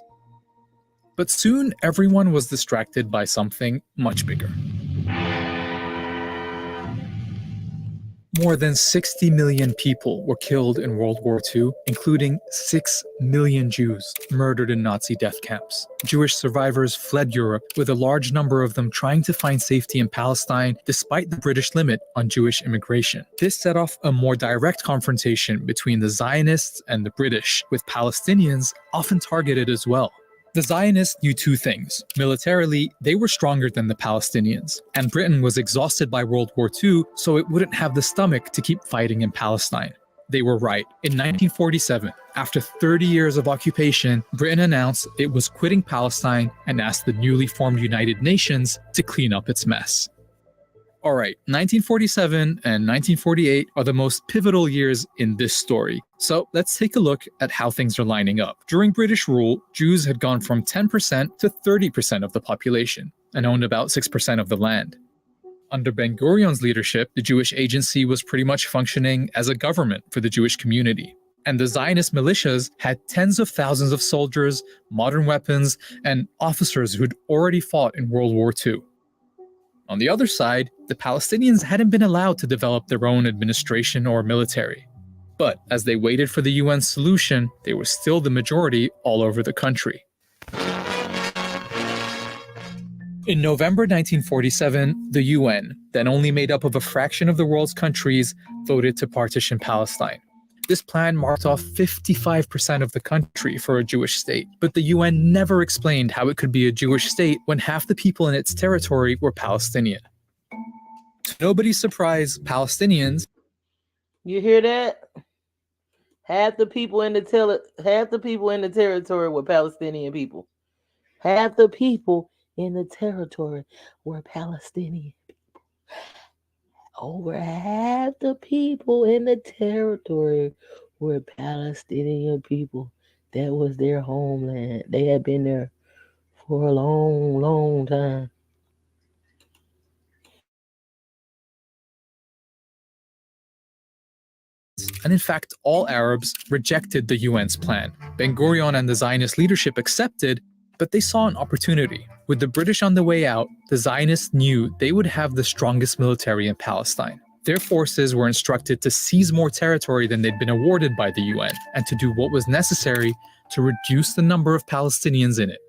But soon, everyone was distracted by something much bigger. More than 60 million people were killed in World War II, including 6 million Jews murdered in Nazi death camps. Jewish survivors fled Europe, with a large number of them trying to find safety in Palestine despite the British limit on Jewish immigration. This set off a more direct confrontation between the Zionists and the British, with Palestinians often targeted as well. The Zionists knew two things. Militarily, they were stronger than the Palestinians, and Britain was exhausted by World War II, so it wouldn't have the stomach to keep fighting in Palestine. They were right. In 1947, after 30 years of occupation, Britain announced it was quitting Palestine and asked the newly formed United Nations to clean up its mess. Alright, 1947 and 1948 are the most pivotal years in this story. So let's take a look at how things are lining up. During British rule, Jews had gone from 10% to 30% of the population and owned about 6% of the land. Under Ben-Gurion's leadership, the Jewish Agency was pretty much functioning as a government for the Jewish community. And the Zionist militias had tens of thousands of soldiers, modern weapons, and officers who'd already fought in World War II. On the other side, the Palestinians hadn't been allowed to develop their own administration or military. But as they waited for the UN's solution, they were still the majority all over the country. In November 1947, the UN, then only made up of a fraction of the world's countries, voted to partition Palestine. This plan marked off 55% of the country for a Jewish state, but the UN never explained how it could be a Jewish state when half the people in its territory were Palestinian. To nobody's surprise, Palestinians— You hear that? Half the people in the territory were Palestinian people. Half the people in the territory were Palestinian people. Over half the people in the territory were Palestinian people. That was their homeland. They had been there for a long, long time. and in fact all Arabs, rejected the UN's plan. Ben-Gurion and the Zionist leadership accepted, but they saw an opportunity. With the British on the way out, the Zionists knew they would have the strongest military in Palestine. Their forces were instructed to seize more territory than they'd been awarded by the UN, and to do what was necessary to reduce the number of Palestinians in it.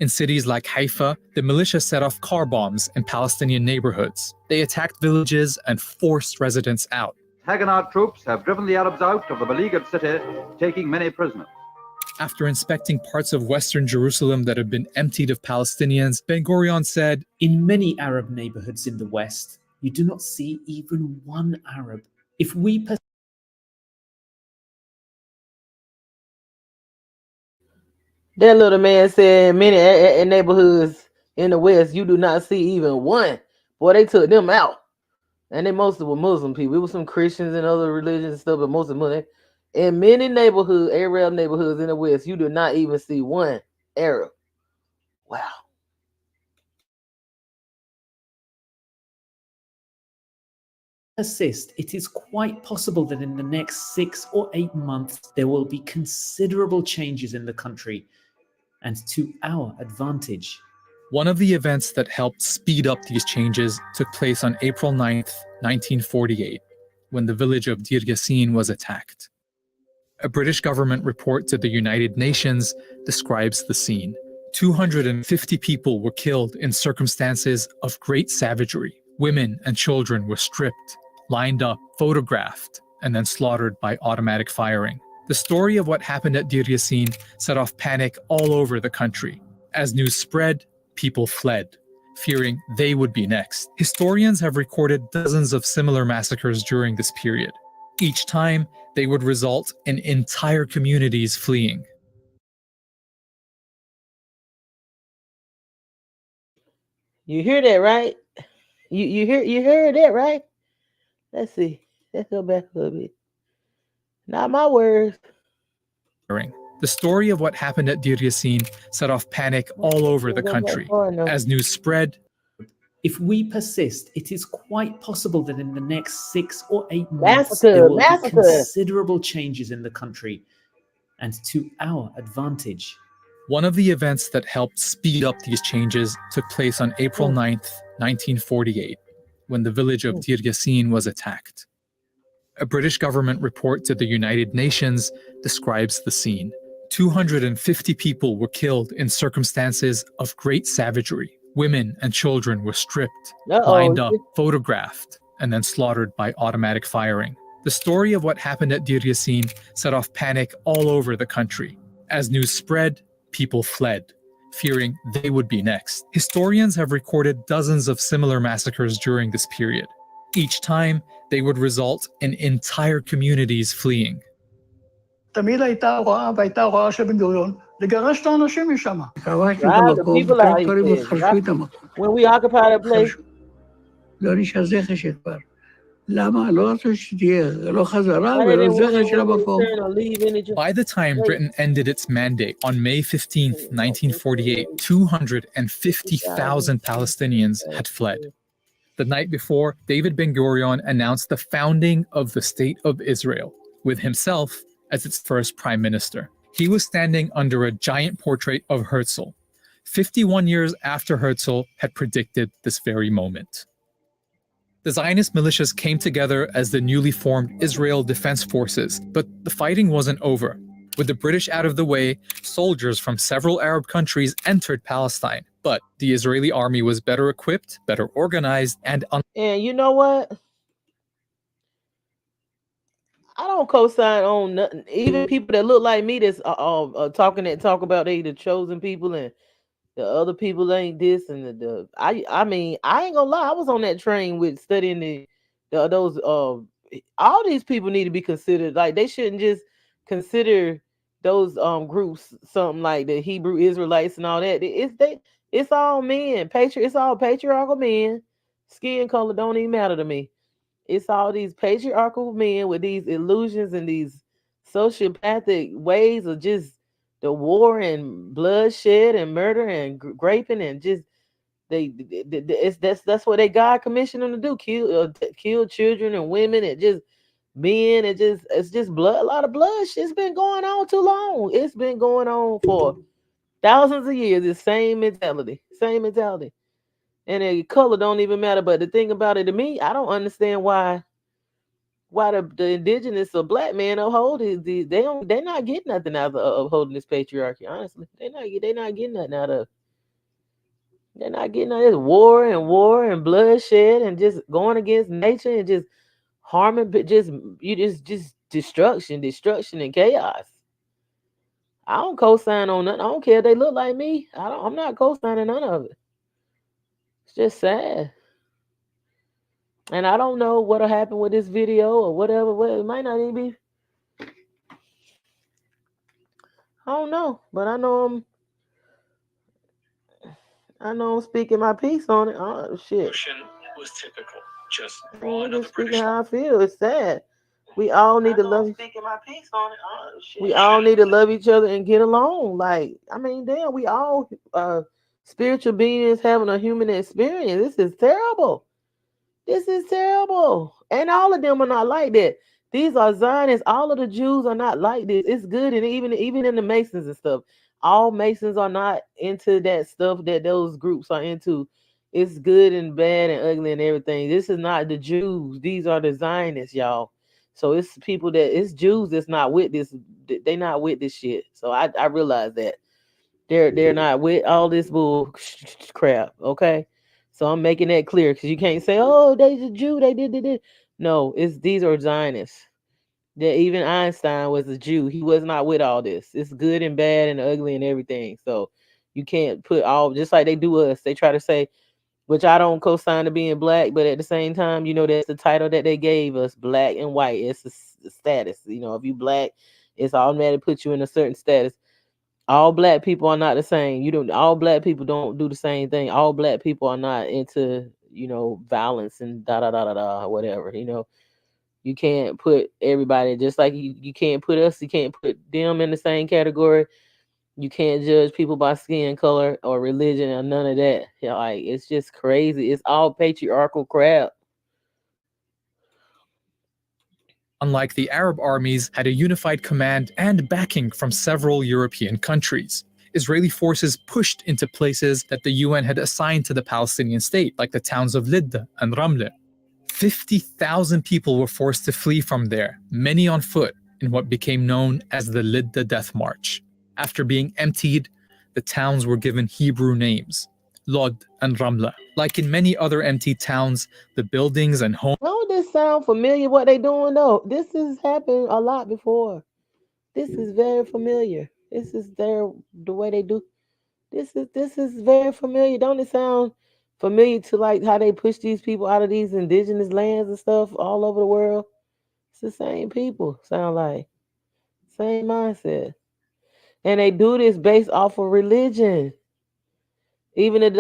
In cities like Haifa, the militia set off car bombs in Palestinian neighborhoods. They attacked villages and forced residents out. Haganah troops have driven the Arabs out of the beleaguered city, taking many prisoners. After inspecting parts of western Jerusalem that had been emptied of Palestinians, Ben-Gurion said, "In many Arab neighborhoods in the West, you do not see even one Arab. If we That little man said in many neighborhoods in the West, you do not see even one. Boy, they took them out. And they mostly were Muslim people. It was some Christians and other religions and stuff, but mostly Muslim. In many neighborhoods, Arab neighborhoods in the West, you do not even see one Arab. Wow. persist, it is quite possible that in the next 6 or 8 months there will be considerable changes in the country, and to our advantage." One of the events that helped speed up these changes took place on April 9th, 1948, when the village of Deir Yassin was attacked. A British government report to the United Nations describes the scene. 250 people were killed in circumstances of great savagery. Women and children were stripped, lined up, photographed, and then slaughtered by automatic firing. The story of what happened at Deir Yassin set off panic all over the country. As news spread, people fled, fearing they would be next. Historians have recorded dozens of similar massacres during this period. Each time, they would result in entire communities fleeing. You hear that, right? You heard that, right? Let's see. Let's go back a little bit. Not my words. The story of what happened at Deir Yassin set off panic all over the country. As news spread, If we persist, it is quite possible that in the next 6 or 8 months there will be considerable changes in the country, and to our advantage. One of the events that helped speed up these changes took place on April 9th, 1948, when the village of Deir Yassin was attacked. A British government report to the United Nations describes the scene. 250 people were killed in circumstances of great savagery. Women and children were stripped, lined up, photographed, and then slaughtered by automatic firing. The story of what happened at Deir Yassin set off panic all over the country. As news spread, people fled, fearing they would be next. Historians have recorded dozens of similar massacres during this period. Each time, they would result in entire communities fleeing. תמיד הייתה הוראה של בן גוריון לגרש את האנשים משם. כבשנו את Drive the המקום, people out, he קודם said. חרשו את המקום. When we occupied a place, לא נשאר זכר שכבר. למה? לא רצו שתהיה, לא חזרה why they ולא didn't want זכר של to המקום. return or leave any By the time Britain ended its mandate on May 15, 1948, 250,000 Palestinians had fled. The night before, David Ben-Gurion announced the founding of the State of Israel, with himself as its first prime minister. He was standing under a giant portrait of Herzl, 51 years after Herzl had predicted this very moment. The Zionist militias came together as the newly formed Israel Defense Forces, but the fighting wasn't over. With the British out of the way, soldiers from several Arab countries entered Palestine, but the Israeli army was better equipped, better organized, and and you know what? I don't co-sign on nothing. Even people that look like me that's talk about they the chosen people and the other people ain't this and I mean I ain't gonna lie, I was on that train with studying those all these people need to be considered. Like they shouldn't just consider those groups something like the Hebrew Israelites and all that. It's all men, it's all patriarchal men. Skin color don't even matter to me. It's all these patriarchal men with these illusions and these sociopathic ways of just the war and bloodshed and murder and raping and just that's what they God commissioned them to do. Kill children and women and just men and it's just blood. A lot of bloodshed. It's been going on too long. It's been going on for thousands of years. The same mentality. And the color don't even matter. But the thing about it to me, I don't understand why the indigenous or black man uphold they're not getting nothing out of upholding this patriarchy. Honestly, they're not getting nothing out of. They're not getting out of this war and bloodshed and just going against nature and just harming, just destruction and chaos. I don't co-sign on nothing. I don't care if they look like me. I'm not co-signing none of it. It's just sad. And I don't know what'll happen with this video or whatever. Well, it might not even be. I don't know, but I know I'm speaking my piece on it. Oh shit. Was typical. Just just speaking how I feel. It's sad. We all need to love. We all need to love each other and get along. Like, I mean, damn, we all spiritual beings having a human experience. This is terrible. And all of them are not like that. These are Zionists. All of the Jews are not like this. It's good. And even in the Masons and stuff, all Masons are not into that stuff that those groups are into. It's good and bad and ugly and everything. This is not the Jews. These are the Zionists, y'all. So it's people it's Jews that's not with this. They're not with this shit. So I realize that. They're not with all this bull crap. Okay. So I'm making that clear because you can't say, oh, they's a Jew, they did. No, these are Zionists. That even Einstein was a Jew. He was not with all this. It's good and bad and ugly and everything. So you can't put just like they do us. They try to say, which I don't co-sign to being black, but at the same time, that's the title that they gave us, black and white. It's a status. If you black, it's automatically put you in a certain status. All black people are not the same. All black people don't do the same thing. All black people are not into, violence and whatever. You can't put everybody, just like you can't put us, you can't put them in the same category. You can't judge people by skin color or religion or none of that. Like, it's just crazy. It's all patriarchal crap. Unlike the Arab armies, had a unified command and backing from several European countries. Israeli forces pushed into places that the UN had assigned to the Palestinian state, like the towns of Lidda and Ramle. 50,000 people were forced to flee from there, many on foot, in what became known as the Lidda Death March. After being emptied, the towns were given Hebrew names, Lod and Ramla. Like in many other empty towns, the buildings and homes... Don't this sound familiar, what they doing though? This has happened a lot before. This is very familiar. This is the way they do. This is very familiar. Don't it sound familiar to like how they push these people out of these indigenous lands and stuff all over the world? It's the same people, sound like. Same mindset. And they do this based off of religion. Even the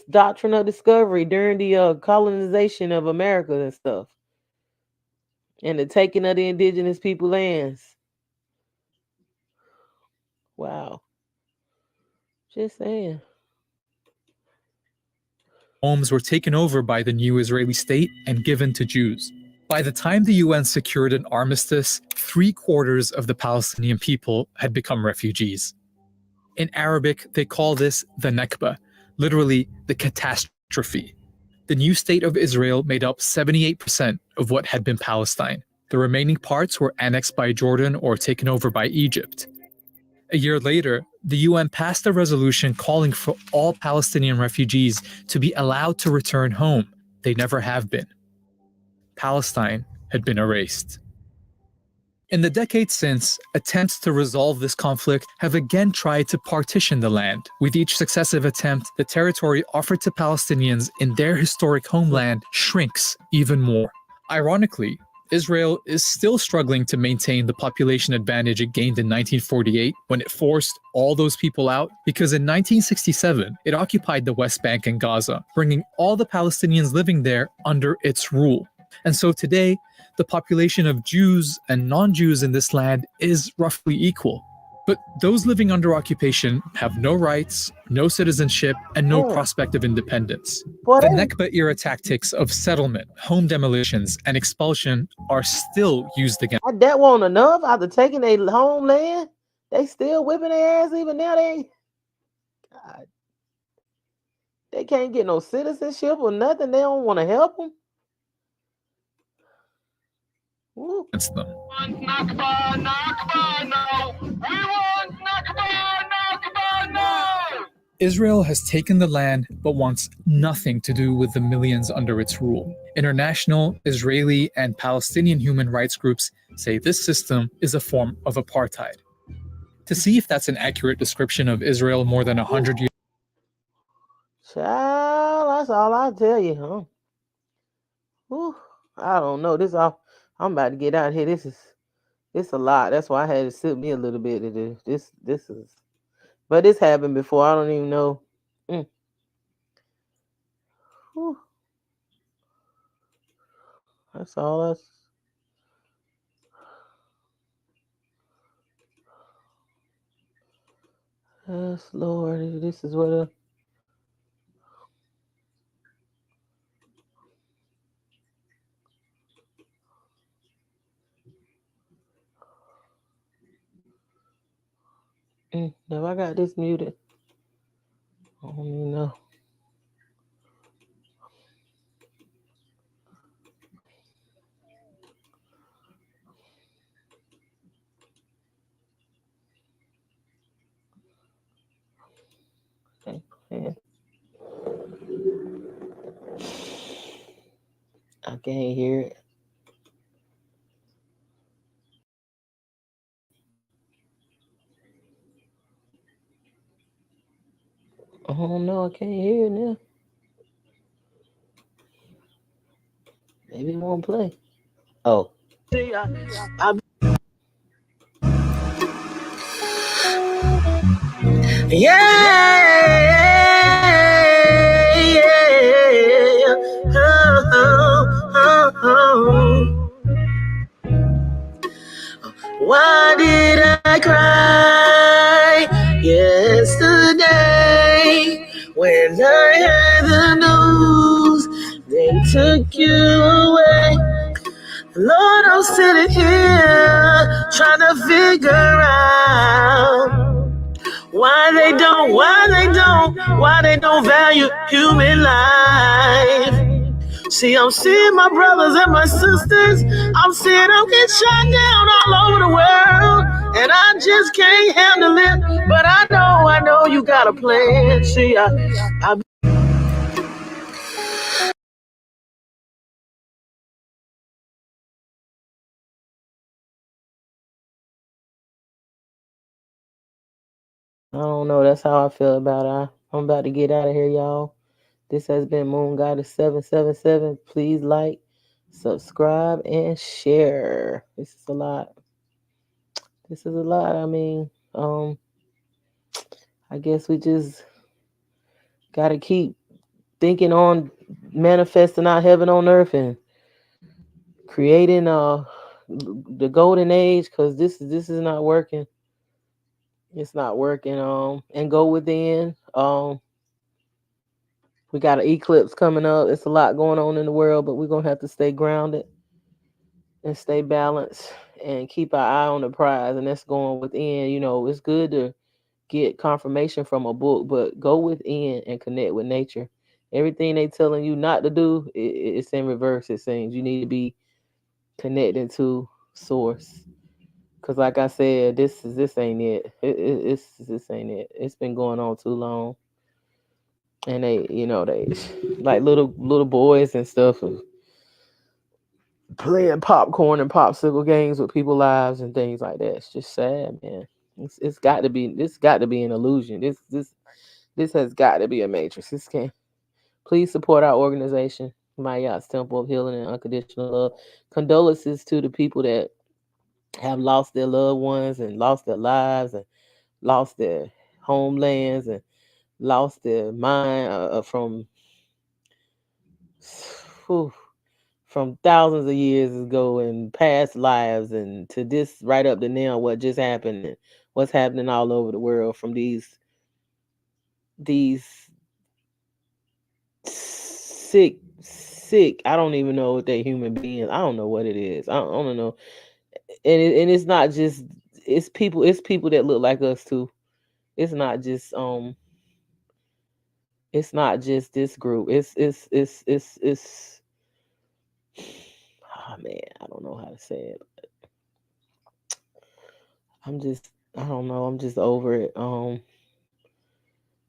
doctrine of discovery during the colonization of America and stuff. And the taking of the indigenous people lands. Wow. Just saying. Homes were taken over by the new Israeli state and given to Jews. By the time the UN secured an armistice, 3/4 of the Palestinian people had become refugees. In Arabic, they call this the Nakba, literally the catastrophe. The new state of Israel made up 78% of what had been Palestine. The remaining parts were annexed by Jordan or taken over by Egypt. A year later, the UN passed a resolution calling for all Palestinian refugees to be allowed to return home. They never have been. Palestine had been erased. In the decades since, attempts to resolve this conflict have again tried to partition the land. With each successive attempt, the territory offered to Palestinians in their historic homeland shrinks even more. Ironically, Israel is still struggling to maintain the population advantage it gained in 1948 when it forced all those people out, because in 1967, it occupied the West Bank and Gaza, bringing all the Palestinians living there under its rule. And so today, the population of Jews and non-Jews in this land is roughly equal. But those living under occupation have no rights, no citizenship, and no prospect of independence. The Nakba-era tactics of settlement, home demolitions, and expulsion are still used against. That wasn't enough after taking their homeland. They still whipping their ass even now. God, they can't get no citizenship or nothing. They don't want to help them. Against them. Nakba, Nakba, no! We want Nakba, Nakba, no! Israel has taken the land but wants nothing to do with the millions under its rule. International, Israeli, and Palestinian human rights groups say this system is a form of apartheid. To see if that's an accurate description of Israel more than 100 years. Child, that's all I tell you, huh? Whew, I don't know. I'm about to get out of here. It's a lot. That's why I had to sit me a little bit to do. This is, but this happened before. I don't even know. That's all. Yes, Lord. This is what. No, I got this muted. I don't even know. Okay. I can't hear it. Oh no, I can't hear it now. Maybe it won't play. Oh. See, Why did I cry yesterday when I heard the news? They took you away. Lord, I'm sitting here trying to figure out why they don't value human life. See, I'm seeing my brothers and my sisters. I'm seeing them get shot down all over the world. And I just can't handle it. But I know you got a plan. See, I don't know. That's how I feel about it. I'm about to get out of here, y'all. This has been Moon Goddess 777. Please like, subscribe, and share. This is a lot. This is a lot. I mean, I guess we just gotta keep thinking on manifesting our heaven on earth and creating the golden age, because this is not working. It's not working. And go within. We got an eclipse coming up. It's a lot going on in the world, but we're gonna have to stay grounded and stay balanced and keep our eye on the prize, and that's going within. You know, it's good to get confirmation from a book, but go within and connect with nature. Everything they telling you not to do, it's in reverse. It seems you need to be connected to source. Cause like I said, this ain't it. This ain't it. It's been going on too long, and they like little boys and stuff playing popcorn and popsicle games with people's lives and things like that. It's just sad, man. It's got to be. This got to be an illusion. This has got to be a matrix. This can't. Please support our organization, Mayat's Temple of Healing and Unconditional Love. Condolences to the people that have lost their loved ones and lost their lives and lost their homelands and lost their mind whew, from thousands of years ago and past lives and to this right up to now, what just happened and what's happening all over the world from these sick, I don't even know if they're human beings. I don't know what it is. I don't know. And it's not just it's people that look like us too. It's not just this group. It's oh man, I don't know how to say it. I don't know, I'm just over it.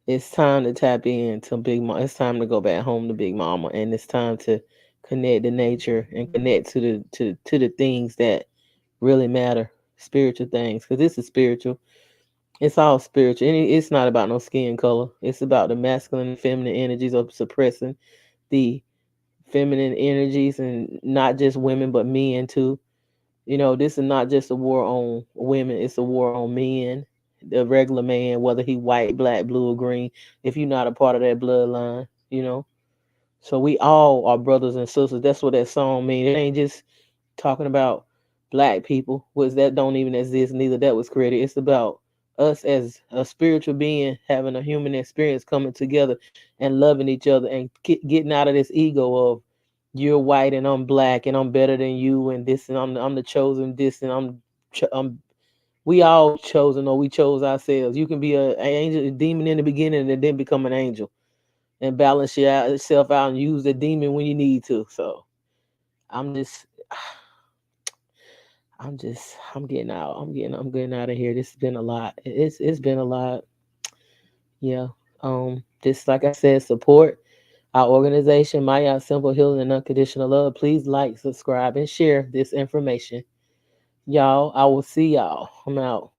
It's time to tap into Big Mama. It's time to go back home to Big Mama, and it's time to connect to nature and connect to the things that really matter, spiritual things, because this is spiritual. It's all spiritual, and it's not about no skin color. It's about the masculine and feminine energies of suppressing the feminine energies, and not just women, but men too. You know, this is not just a war on women, it's a war on men, the regular man, whether he white, black, blue, or green, if you're not a part of that bloodline, you know. So we all are brothers and sisters. That's what that song means. It ain't just talking about black people, which that don't even exist, neither that was created. It's about us as a spiritual being having a human experience, coming together and loving each other and getting out of this ego of you're white and I'm black and I'm better than you and this and I'm the chosen this and I'm we all chosen, or we chose ourselves. You can be an angel, a demon in the beginning and then become an angel and balance yourself out and use the demon when you need to. So I'm just I'm getting out. I'm getting out of here. This has been a lot. It's been a lot. Yeah. Just like I said, support our organization, Maya Simple Healing and Unconditional Love. Please like, subscribe, and share this information. Y'all, I will see y'all. I'm out.